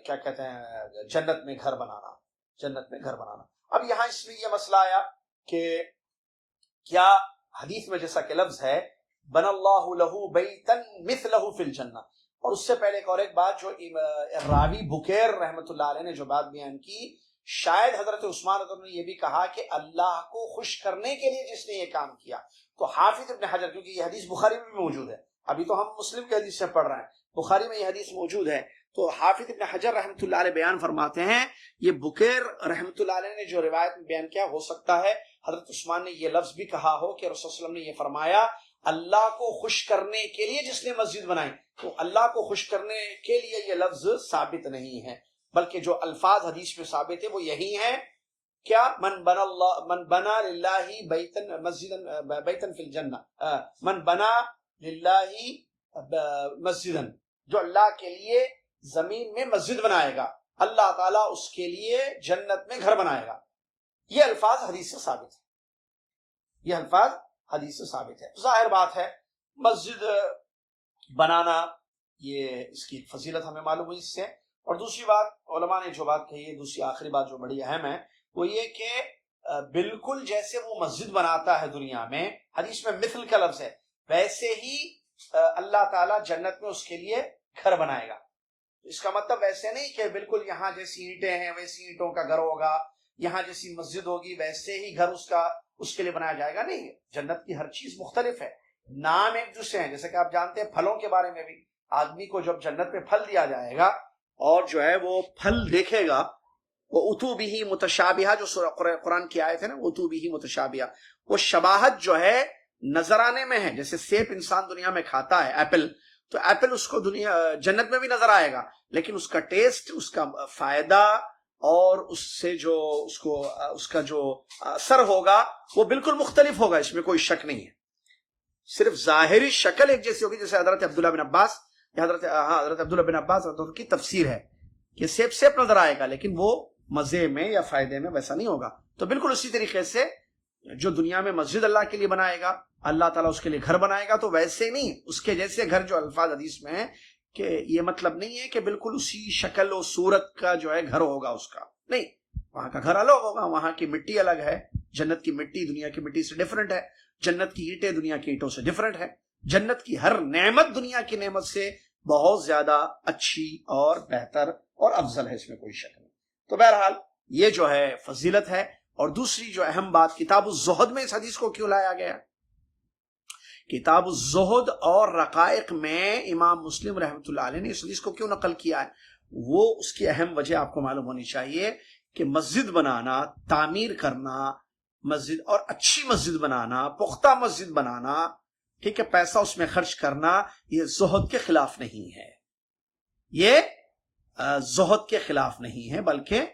کیا کہتے ہیں جنت میں گھر بنانا، جنت میں گھر بنانا۔ اب یہاں اس میں یہ مسئلہ آیا کہ کیا حدیث میں جیسا کہ لفظ ہے بن اللہ لہو بیتن مثلہ فی الجنہ، اور اس سے پہلے ایک بات جو راوی بکیر رحمۃ اللہ علیہ نے جو بات بیان کی، شاید حضرت عثمان رضی اللہ عنہ نے یہ بھی کہا کہ اللہ کو خوش کرنے کے لیے جس نے یہ کام کیا، تو حافظ ابن حجر، کیونکہ یہ حدیث بخاری میں بھی موجود ہے، ابھی تو ہم مسلم کی حدیث سے پڑھ رہے ہیں، بخاری میں یہ حدیث موجود ہے، تو حافظ ابن حجر رحمۃ اللہ علیہ بیان فرماتے ہیں یہ بکیر رحمۃ اللہ علیہ نے جو روایت میں بیان کیا، ہو سکتا ہے حضرت عثمان نے یہ لفظ بھی کہا ہو کہ رسول صلی اللہ علیہ وسلم نے یہ فرمایا اللہ کو خوش کرنے کے لیے جس نے مسجد بنائی، تو اللہ کو خوش کرنے کے لیے یہ لفظ ثابت نہیں ہے، بلکہ جو الفاظ حدیث میں ثابت ہے وہ یہی ہیں، کیا من بنا للہ بیتن فی الجنہ، من بنا للہ مسجدن، جو اللہ کے لیے زمین میں مسجد بنائے گا اللہ تعالیٰ اس کے لیے جنت میں گھر بنائے گا۔ یہ الفاظ حدیث سے ثابت ہے، یہ الفاظ حدیث سے ثابت ہے۔ ظاہر بات ہے مسجد بنانا یہ اس کی فضیلت ہمیں معلوم ہوئی اس سے، اور دوسری بات علماء نے جو بات کہی ہے، دوسری آخری بات جو بڑی اہم ہے وہ یہ کہ بالکل جیسے وہ مسجد بناتا ہے دنیا میں، حدیث میں مثل کا لفظ ہے، ویسے ہی اللہ تعالیٰ جنت میں اس کے لیے گھر بنائے گا۔ اس کا مطلب ویسے نہیں کہ بالکل یہاں جیسی اینٹیں ہیں ویسی اینٹوں کا گھر ہوگا، یہاں جیسی مسجد ہوگی ویسے ہی گھر اس کے لیے بنایا جائے گا، نہیں، جنت کی ہر چیز مختلف ہے، نام ایک دوسرے ہیں، جیسے کہ آپ جانتے ہیں پھلوں کے بارے میں بھی، آدمی کو جب جنت میں پھل دیا جائے گا اور جو ہے وہ پھل دیکھے گا، وہ اتو بھی متشابہہ، جو قرآن کی آیت ہے نا اتو بھی متشابہہ، وہ شباہت جو ہے نظر آنے میں ہے، جیسے سیب انسان دنیا میں کھاتا ہے ایپل، تو ایپل اس کو جنت میں بھی نظر آئے گا، لیکن اس کا ٹیسٹ، اس کا فائدہ اور اس سے جو اس کا جو اثر ہوگا وہ بالکل مختلف ہوگا، اس میں کوئی شک نہیں ہے، صرف ظاہری شکل ایک جیسی ہوگی، جیسے حضرت عبداللہ بن عباس حضرت عبداللہ بن عباس کی تفسیر ہے کہ سیب نظر آئے گا لیکن وہ مزے میں یا فائدے میں ویسا نہیں ہوگا، تو بالکل اسی طریقے سے جو دنیا میں مسجد اللہ کے لیے بنائے گا، اللہ تعالیٰ اس کے لیے گھر بنائے گا، تو ویسے نہیں اس کے جیسے گھر، جو الفاظ حدیث میں ہیں کہ یہ مطلب نہیں ہے کہ بالکل اسی شکل و صورت کا جو ہے گھر ہوگا اس کا، نہیں، وہاں کا گھر الگ ہوگا، وہاں کی مٹی الگ ہے، جنت کی مٹی دنیا کی مٹی سے ڈیفرنٹ ہے، جنت کی اینٹیں دنیا کی اینٹوں سے ڈیفرنٹ ہے، جنت کی ہر نعمت دنیا کی نعمت سے بہت زیادہ اچھی اور بہتر اور افضل ہے، اس میں کوئی شک نہیں۔ تو بہرحال یہ جو ہے فضیلت ہے، اور دوسری جو اہم بات، کتاب الزہد میں اس حدیث کو کیوں لایا گیا؟ کتاب الزہد اور رقائق میں امام مسلم رحمۃ اللہ علیہ نے اس حدیث کو کیوں نقل کیا ہے، وہ اس کی اہم وجہ آپ کو معلوم ہونی چاہیے کہ مسجد بنانا، تعمیر کرنا مسجد، اور اچھی مسجد بنانا، پختہ مسجد بنانا، ٹھیک ہے، پیسہ اس میں خرچ کرنا، یہ زہد کے خلاف نہیں ہے، یہ زہد کے خلاف نہیں ہے، بلکہ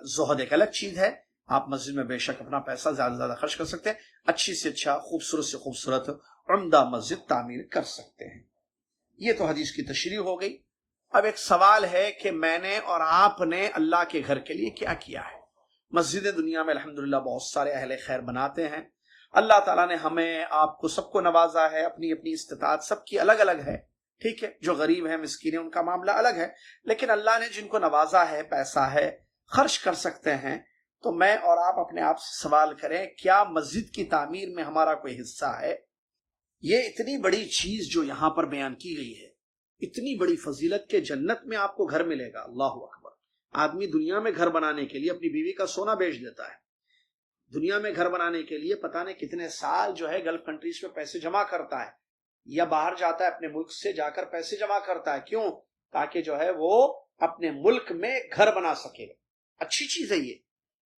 زہد ایک الگ چیز ہے، آپ مسجد میں بے شک اپنا پیسہ زیادہ سے زیادہ خرچ کر سکتے ہیں، اچھی سے اچھا، خوبصورت سے خوبصورت عمدہ مسجد تعمیر کر سکتے ہیں۔ یہ تو حدیث کی تشریح ہو گئی۔ اب ایک سوال ہے کہ میں نے اور آپ نے اللہ کے گھر کے لیے کیا کیا ہے؟ مسجد دنیا میں الحمدللہ بہت سارے اہل خیر بناتے ہیں، اللہ تعالیٰ نے ہمیں آپ کو سب کو نوازا ہے، اپنی اپنی استطاعت سب کی الگ الگ ہے، ٹھیک ہے، جو غریب ہیں مسکین ہیں ان کا معاملہ الگ ہے، لیکن اللہ نے جن کو نوازا ہے، پیسہ ہے، خرچ کر سکتے ہیں، تو میں اور آپ اپنے آپ سے سوال کریں، کیا مسجد کی تعمیر میں ہمارا کوئی حصہ ہے؟ یہ اتنی بڑی چیز جو یہاں پر بیان کی گئی ہے، اتنی بڑی فضیلت کے جنت میں آپ کو گھر ملے گا، اللہ اکبر۔ آدمی دنیا میں گھر بنانے کے لیے اپنی بیوی کا سونا بیچ دیتا ہے، دنیا میں گھر بنانے کے لیے پتہ نہیں کتنے سال جو ہے گلف کنٹریز میں پیسے جمع کرتا ہے، یا باہر جاتا ہے اپنے ملک سے جا کر پیسے جمع کرتا ہے، کیوں؟ تاکہ جو ہے وہ اپنے ملک میں گھر بنا سکے۔ اچھی چیز ہے یہ،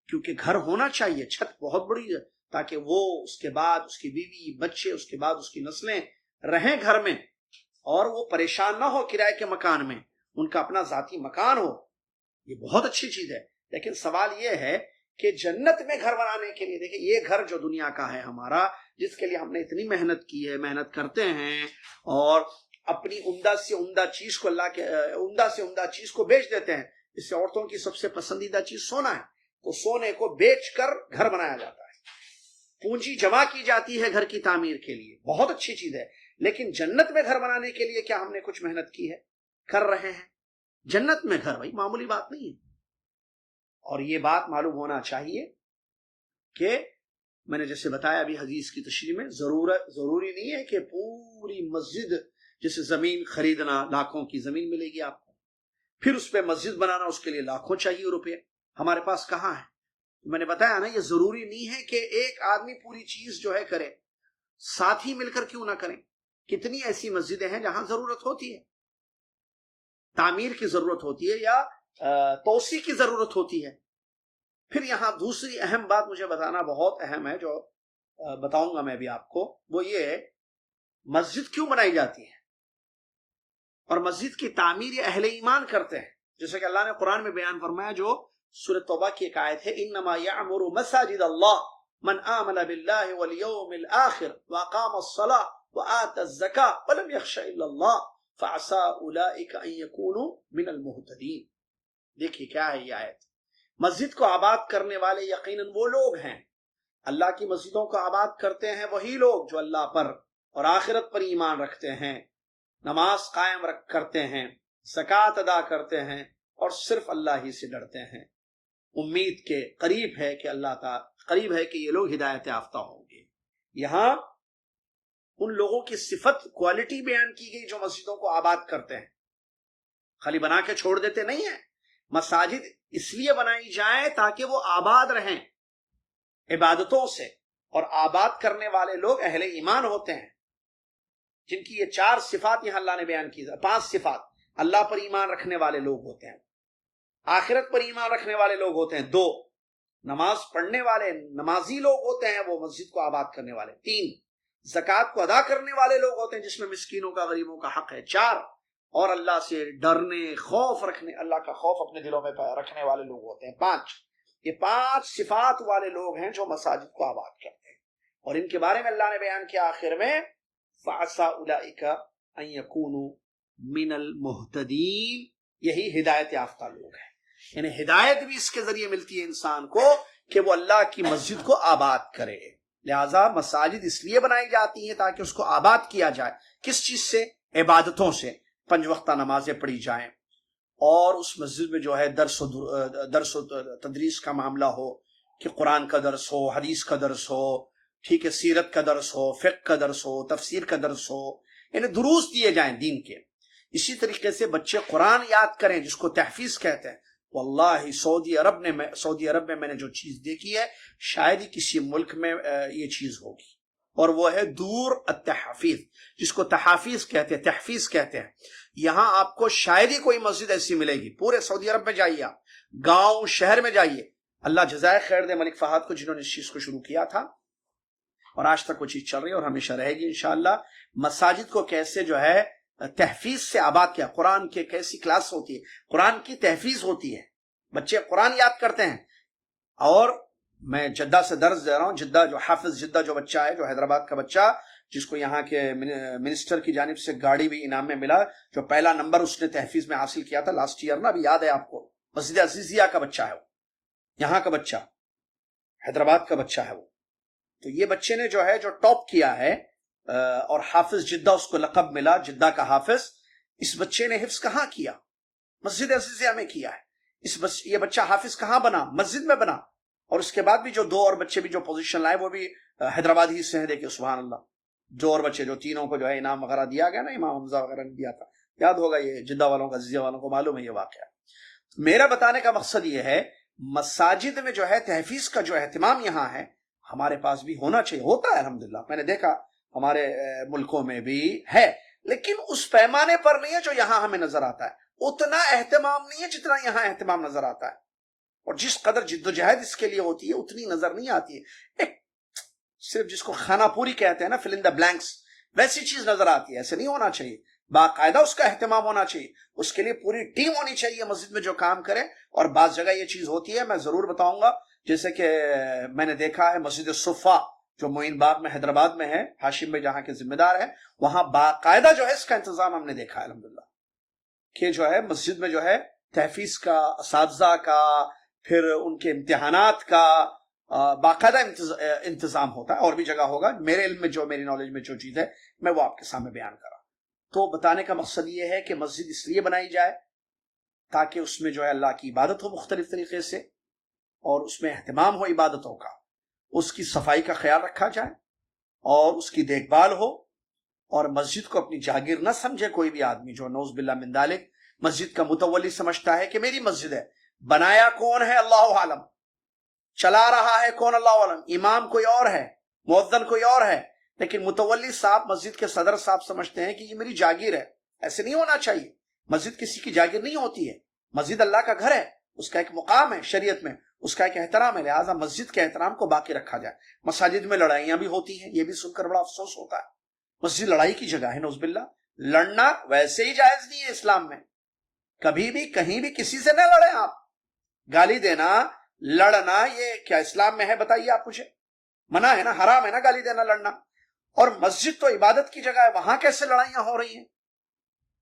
کیونکہ گھر ہونا چاہیے، چھت بہت بڑی ہے، تاکہ وہ اس کے بعد اس کی بیوی بچے، اس کے بعد اس کی نسلیں رہیں گھر میں، اور وہ پریشان نہ ہو کرائے کے مکان میں، ان کا اپنا ذاتی مکان ہو۔ یہ بہت اچھی چیز ہے، لیکن سوال یہ ہے کہ جنت میں گھر بنانے کے لیے، دیکھیں یہ گھر جو دنیا کا ہے ہمارا، جس کے لیے ہم نے اتنی محنت کی ہے، محنت کرتے ہیں اور اپنی عمدہ سے عمدہ چیز کو عمدہ سے عمدہ چیز کو بیچ دیتے ہیں. اس سے عورتوں کی سب سے پسندیدہ چیز سونا ہے، تو سونے کو بیچ کر گھر بنایا جاتا ہے، پونجی جمع کی جاتی ہے گھر کی تعمیر کے لیے، بہت اچھی چیز ہے. لیکن جنت میں گھر بنانے کے لیے کیا ہم نے کچھ محنت کی ہے؟ کر رہے ہیں. جنت میں گھر بھائی معمولی بات نہیں ہے. اور یہ بات معلوم ہونا چاہیے کہ میں نے جیسے بتایا ابھی حدیث کی تشریح میں، ضروری نہیں ہے کہ پوری مسجد، جیسے زمین خریدنا، لاکھوں کی زمین ملے گی آپ کو، پھر اس پہ مسجد بنانا، اس کے لیے لاکھوں چاہیے روپے. ہمارے پاس کہاں ہے؟ میں نے بتایا نا، یہ ضروری نہیں ہے کہ ایک آدمی پوری چیز جو ہے کرے، ساتھ ہی مل کر کیوں نہ کریں. کتنی ایسی مسجدیں ہیں جہاں ضرورت ہوتی ہے، تعمیر کی ضرورت ہوتی ہے یا توسیع کی ضرورت ہوتی ہے. پھر یہاں دوسری اہم بات مجھے بتانا بہت اہم ہے، جو بتاؤں گا میں بھی آپ کو، وہ یہ ہے مسجد کیوں بنائی جاتی ہے اور مسجد کی تعمیر یہ اہل ایمان کرتے ہیں. جیسے کہ اللہ نے قرآن میں بیان فرمایا، جو سورہ توبہ کی ایک آیت ہے، انما یعمر مساجد اللہ من آمن باللہ والیوم الآخر واقام الصلاۃ وآت الزکاۃ ولم یخش الا اللہ فعسى اولئک ان یکونوا من المہتدین. دیکھیے کیا ہے یہ آیت. مسجد کو آباد کرنے والے یقیناً وہ لوگ ہیں، اللہ کی مسجدوں کو آباد کرتے ہیں وہی لوگ جو اللہ پر اور آخرت پر ایمان رکھتے ہیں، نماز قائم کرتے ہیں، زکوٰۃ ادا کرتے ہیں اور صرف اللہ ہی سے ڈرتے ہیں. امید کے قریب ہے کہ اللہ تعالی قریب ہے کہ یہ لوگ ہدایت یافتہ ہوں گے. یہاں ان لوگوں کی صفت، کوالٹی بیان کی گئی جو مسجدوں کو آباد کرتے ہیں. خالی بنا کے چھوڑ دیتے نہیں ہیں. مساجد اس لیے بنائی جائیں تاکہ وہ آباد رہیں عبادتوں سے، اور آباد کرنے والے لوگ اہل ایمان ہوتے ہیں، جن کی یہ 4 صفات یہاں اللہ نے بیان کی. 5 صفات. اللہ پر ایمان رکھنے والے لوگ ہوتے ہیں، آخرت پر ایمان رکھنے والے لوگ ہوتے ہیں. 2 نماز پڑھنے والے نمازی لوگ ہوتے ہیں، وہ مسجد کو آباد کرنے والے. 3 زکوٰۃ کو ادا کرنے والے لوگ ہوتے ہیں، جس میں مسکینوں کا، غریبوں کا حق ہے. 4 اور اللہ سے ڈرنے، خوف رکھنے، اللہ کا خوف اپنے دلوں میں رکھنے والے لوگ ہوتے ہیں. 5 یہ 5 صفات والے لوگ ہیں جو مساجد کو آباد کرتے ہیں. اور ان کے بارے میں اللہ نے بیان کیا آخر میں، فَعَسَىٰ أُولَٰئِكَ أَن يَكُونُوا مِنَ الْمُهْتَدِينَ. یہی ہدایت یافتہ لوگ ہیں. یعنی ہدایت بھی اس کے ذریعے ملتی ہے انسان کو کہ وہ اللہ کی مسجد کو آباد کرے. لہذا مساجد اس لیے بنائی جاتی ہیں تاکہ اس کو آباد کیا جائے. کس چیز سے؟ عبادتوں سے. 5 وقتہ نمازیں پڑھی جائیں، اور اس مسجد میں جو ہے درس و تدریس کا معاملہ ہو، کہ قرآن کا درس ہو، حدیث کا درس ہو، ٹھیک ہے، سیرت کا درس ہو، فقہ کا درس ہو، تفسیر کا درس ہو، یعنی دروس دیے جائیں دین کے. اسی طریقے سے بچے قرآن یاد کریں، جس کو تحفیظ کہتے ہیں. واللہ سعودی عرب میں میں نے جو چیز دیکھی ہے، شاید ہی کسی ملک میں یہ چیز ہوگی، اور وہ ہے دور التحفیظ، جس کو تحافیظ کہتے ہیں، تحفیظ کہتے ہیں. یہاں آپ کو شاید ہی کوئی مسجد ایسی ملے گی. پورے سعودی عرب میں جائیے، آپ گاؤں شہر میں جائیے. اللہ جزائے خیر دے ملک فہد کو، جنہوں نے اس چیز کو شروع کیا تھا، اور آج تک وہ چیز چل رہی ہے اور ہمیشہ رہے گی انشاءاللہ. مساجد کو کیسے جو ہے تحفیظ سے آباد کیا. قرآن کے کیسی کلاس ہوتی ہے، قرآن کی تحفیظ ہوتی ہے، بچے قرآن یاد کرتے ہیں. اور میں جدہ سے درس دے رہا ہوں، جدہ جو حافظ جدہ جو بچہ ہے، جو حیدرآباد کا بچہ، جس کو یہاں کے منسٹر کی جانب سے گاڑی بھی انعام میں ملا، جو پہلا نمبر اس نے تحفیظ میں حاصل کیا تھا لاسٹ ایئر نا، ابھی یاد ہے آپ کو. مسجد عزیزیہ کا بچہ ہے وہ، یہاں کا بچہ، حیدرآباد کا بچہ ہے وہ. تو یہ بچے نے جو ہے جو ٹاپ کیا ہے، اور حافظ جدہ اس کو لقب ملا، جدہ کا حافظ. اس بچے نے حفظ کہاں کیا؟ مسجد عزیزیہ میں کیا ہے. یہ بچہ حافظ کہاں بنا؟ مسجد میں بنا. اور اس کے بعد بھی جو 2 اور بچے بھی جو پوزیشن لائے، وہ بھی حیدرآباد ہی سے ہیں. دیکھیں سبحان اللہ، 2 اور بچے جو تینوں کو جو ہے انعام وغیرہ دیا گیا نا، امام حمزہ وغیرہ نے دیا تھا، یاد ہوگا، یہ جدہ والوں کا، عزیزیہ والوں کو معلوم ہے یہ واقعہ. میرا بتانے کا مقصد یہ ہے، مساجد میں جو ہے تحفیظ کا جو اہتمام یہاں ہے، ہمارے پاس بھی ہونا چاہیے. ہوتا ہے الحمدللہ، میں نے دیکھا ہمارے ملکوں میں بھی ہے، لیکن اس پیمانے پر نہیں ہے جو یہاں ہمیں نظر آتا ہے. اتنا اہتمام نہیں ہے جتنا یہاں اہتمام نظر آتا ہے، اور جس قدر جد و جہد اس کے لیے ہوتی ہے اتنی نظر نہیں آتی ہے. ایک صرف جس کو خانہ پوری کہتے ہیں نا، فل ان دا بلینکس، ویسی چیز نظر آتی ہے. ایسے نہیں ہونا چاہیے. باقاعدہ اس کا اہتمام ہونا چاہیے، اس کے لیے پوری ٹیم ہونی چاہیے مسجد میں جو کام کرے. اور بعض جگہ یہ چیز ہوتی ہے، میں ضرور بتاؤں گا، جیسے کہ میں نے دیکھا ہے مسجد صفا جو معین باغ میں حیدرآباد میں ہے، ہاشم بھائی جہاں کے ذمہ دار ہیں، وہاں باقاعدہ جو ہے اس کا انتظام ہم نے دیکھا ہے الحمدللہ، کہ جو ہے مسجد میں جو ہے تحفیظ کا، اساتذہ کا، پھر ان کے امتحانات کا باقاعدہ انتظام ہوتا ہے. اور بھی جگہ ہوگا، میرے علم میں جو، میری نالج میں جو چیز ہے میں وہ آپ کے سامنے بیان کر رہا ہوں. تو بتانے کا مقصد یہ ہے کہ مسجد اس لیے بنائی جائے تاکہ اس میں جو ہے اللہ کی عبادت ہو مختلف طریقے سے، اور اس میں اہتمام ہو عبادتوں کا، اس کی صفائی کا خیال رکھا جائے اور اس کی دیکھ بھال ہو. اور مسجد کو اپنی جاگیر نہ سمجھے کوئی بھی آدمی جو نعوذ باللہ من ذالک مسجد کا متولی سمجھتا ہے کہ میری مسجد ہے. بنایا کون ہے اللہ عالم، چلا رہا ہے کون اللہ عالم، امام کوئی اور ہے، مؤذن کوئی اور ہے، لیکن متولی صاحب مسجد کے صدر صاحب سمجھتے ہیں کہ یہ میری جاگیر ہے. ایسے نہیں ہونا چاہیے. مسجد کسی کی جاگیر نہیں ہوتی ہے، مسجد اللہ کا گھر ہے، اس کا ایک مقام ہے شریعت میں، اس کا ایک احترام ہے. لہٰذا مسجد کے احترام کو باقی رکھا جائے. مساجد میں لڑائیاں بھی ہوتی ہیں، یہ بھی سن کر بڑا افسوس ہوتا ہے. مسجد لڑائی کی جگہ ہے نعوذ باللہ. لڑنا ویسے ہی جائز نہیں ہے اسلام میں. کبھی بھی کہیں بھی کسی سے نہ لڑیں آپ. گالی دینا، لڑنا، یہ کیا اسلام میں ہے بتائیے آپ مجھے؟ منع ہے نا، حرام ہے نا گالی دینا، لڑنا. اور مسجد تو عبادت کی جگہ ہے، وہاں کیسے لڑائیاں ہو رہی ہیں؟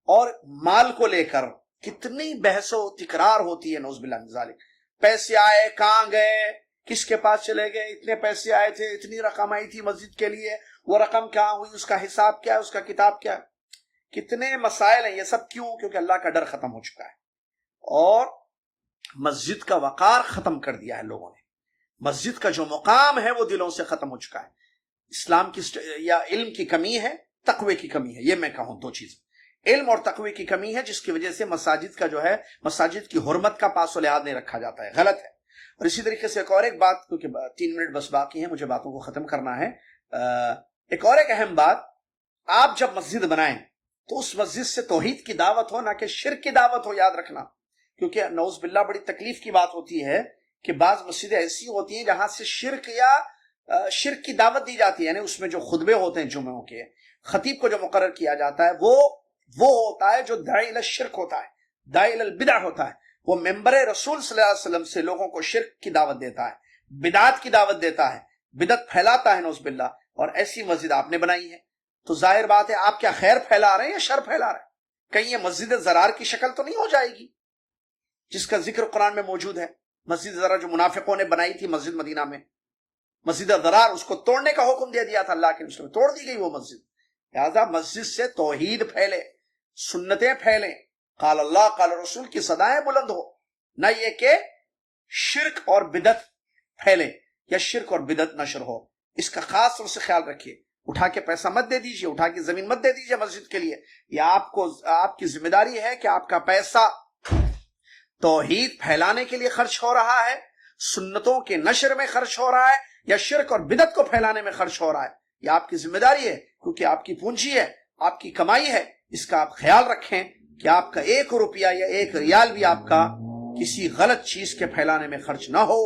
اور مال کو لے کر کتنی بحث و تکرار ہوتی ہے نعوذ باللہ من ذالک. پیسے آئے، کہاں گئے، کس کے پاس چلے گئے، اتنے پیسے آئے تھے، اتنی رقم آئی تھی مسجد کے لیے، وہ رقم کیا ہوئی، اس کا حساب کیا ہے، اس کا کتاب کیا ہے. کتنے مسائل ہیں. یہ سب کیوں؟ کیونکہ اللہ کا ڈر ختم ہو چکا ہے اور مسجد کا وقار ختم کر دیا ہے لوگوں نے. مسجد کا جو مقام ہے وہ دلوں سے ختم ہو چکا ہے. اسلام کی یا علم کی کمی ہے، تقوی کی کمی ہے. یہ میں کہوں دو چیزیں، علم اور تقوی کی کمی ہے، جس کی وجہ سے مساجد کا جو ہے، مساجد کی حرمت کا پاس و لحاظ نہیں رکھا جاتا ہے، غلط ہے. اور اسی طریقے سے ایک اور ایک بات، کیونکہ 3 منٹ بس باقی ہیں، مجھے باتوں کو ختم کرنا ہے. ایک اور ایک اہم بات، آپ جب مسجد بنائیں تو اس مسجد سے توحید کی دعوت ہو، نہ کہ شرک کی دعوت ہو. یاد رکھنا، کیونکہ نعوذ باللہ بڑی تکلیف کی بات ہوتی ہے کہ بعض مسجدیں ایسی ہوتی ہیں جہاں سے شرک یا شرک کی دعوت دی جاتی ہے. یعنی اس میں جو خطبے ہوتے ہیں جمعوں کے، خطیب کو جو مقرر کیا جاتا ہے وہ ہوتا ہے جو داعی الی الشرک ہوتا ہے، داعی الی البدع ہوتا ہے. وہ ممبر رسول صلی اللہ علیہ وسلم سے لوگوں کو شرک کی دعوت دیتا ہے، بدعات کی دعوت دیتا ہے، بدعت پھیلاتا ہے نعوذ باللہ. اور ایسی مسجد آپ نے بنائی ہے تو ظاہر بات ہے آپ کیا خیر پھیلا رہے ہیں یا شر پھیلا رہے ہیں؟ کہیں یہ مسجد زرار کی شکل تو نہیں ہو جائے گی جس کا ذکر قرآن میں موجود ہے؟ مسجد زرار جو منافقوں نے بنائی تھی مسجد مدینہ میں، مسجد زرار، اس کو توڑنے کا حکم دے دیا تھا اللہ کے رسول، توڑ دی گئی وہ مسجد. لہذا مسجد سے توحید پھیلے، سنتیں پھیلیں، قال اللہ قال رسول کی صدائیں بلند ہو، نہ یہ کہ شرک اور بدعت پھیلے یا شرک اور بدعت نشر ہو. اس کا خاص طور سے خیال رکھیے. اٹھا کے پیسہ مت دے دیجیے، اٹھا کے زمین مت دے دیجیے مسجد کے لیے. یہ آپ کی ذمہ داری ہے کہ آپ کا پیسہ توحید پھیلانے کے لیے خرچ ہو رہا ہے، سنتوں کے نشر میں خرچ ہو رہا ہے، یا شرک اور بدعت کو پھیلانے میں خرچ ہو رہا ہے. یہ آپ کی ذمہ داری ہے، کیونکہ آپ کی پونجی ہے، آپ کی کمائی ہے. اس کا آپ خیال رکھیں کہ آپ کا 1 روپیہ یا 1 ریال بھی آپ کا کسی غلط چیز کے پھیلانے میں خرچ نہ ہو،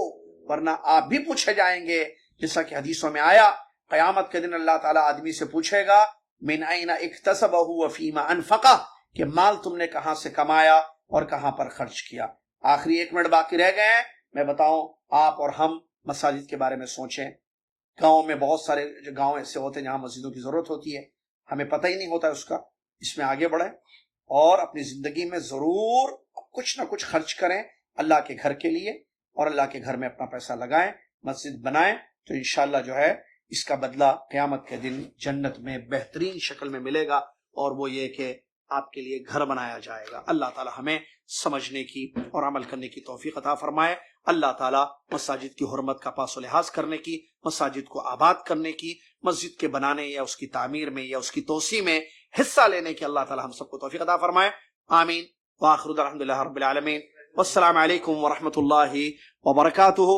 ورنہ آپ بھی پوچھے جائیں گے. جیسا کہ حدیثوں میں آیا، قیامت کے دن اللہ تعالیٰ آدمی سے پوچھے گا من این اکتسبہ وفیما انفقہ، کہ مال تم نے کہاں سے کمایا اور کہاں پر خرچ کیا. آخری 1 منٹ باقی رہ گئے ہیں. میں بتاؤں، آپ اور ہم مساجد کے بارے میں سوچیں. گاؤں میں بہت سارے گاؤں ایسے ہوتے ہیں جہاں مسجدوں کی ضرورت ہوتی ہے، ہمیں پتہ ہی نہیں ہوتا ہے اس کا. اس میں آگے بڑھیں اور اپنی زندگی میں ضرور کچھ نہ کچھ خرچ کریں اللہ کے گھر کے لیے، اور اللہ کے گھر میں اپنا پیسہ لگائیں، مسجد بنائیں، تو انشاءاللہ جو ہے اس کا بدلہ قیامت کے دن جنت میں بہترین شکل میں ملے گا، اور وہ یہ کہ آپ کے لیے گھر بنایا جائے گا. اللہ تعالی ہمیں سمجھنے کی اور عمل کرنے کی توفیق عطا فرمائے. اللہ تعالیٰ مساجد کی حرمت کا پاس و لحاظ کرنے کی، مساجد کو آباد کرنے کی، مسجد کے بنانے یا اس کی تعمیر میں یا اس کی توسیع میں حصہ لینے کی اللہ تعالیٰ ہم سب کو توفیق عطا فرمائے. آمین. وآخر الحمدللہ رب العالمین. والسلام علیکم ورحمۃ اللہ وبرکاتہ.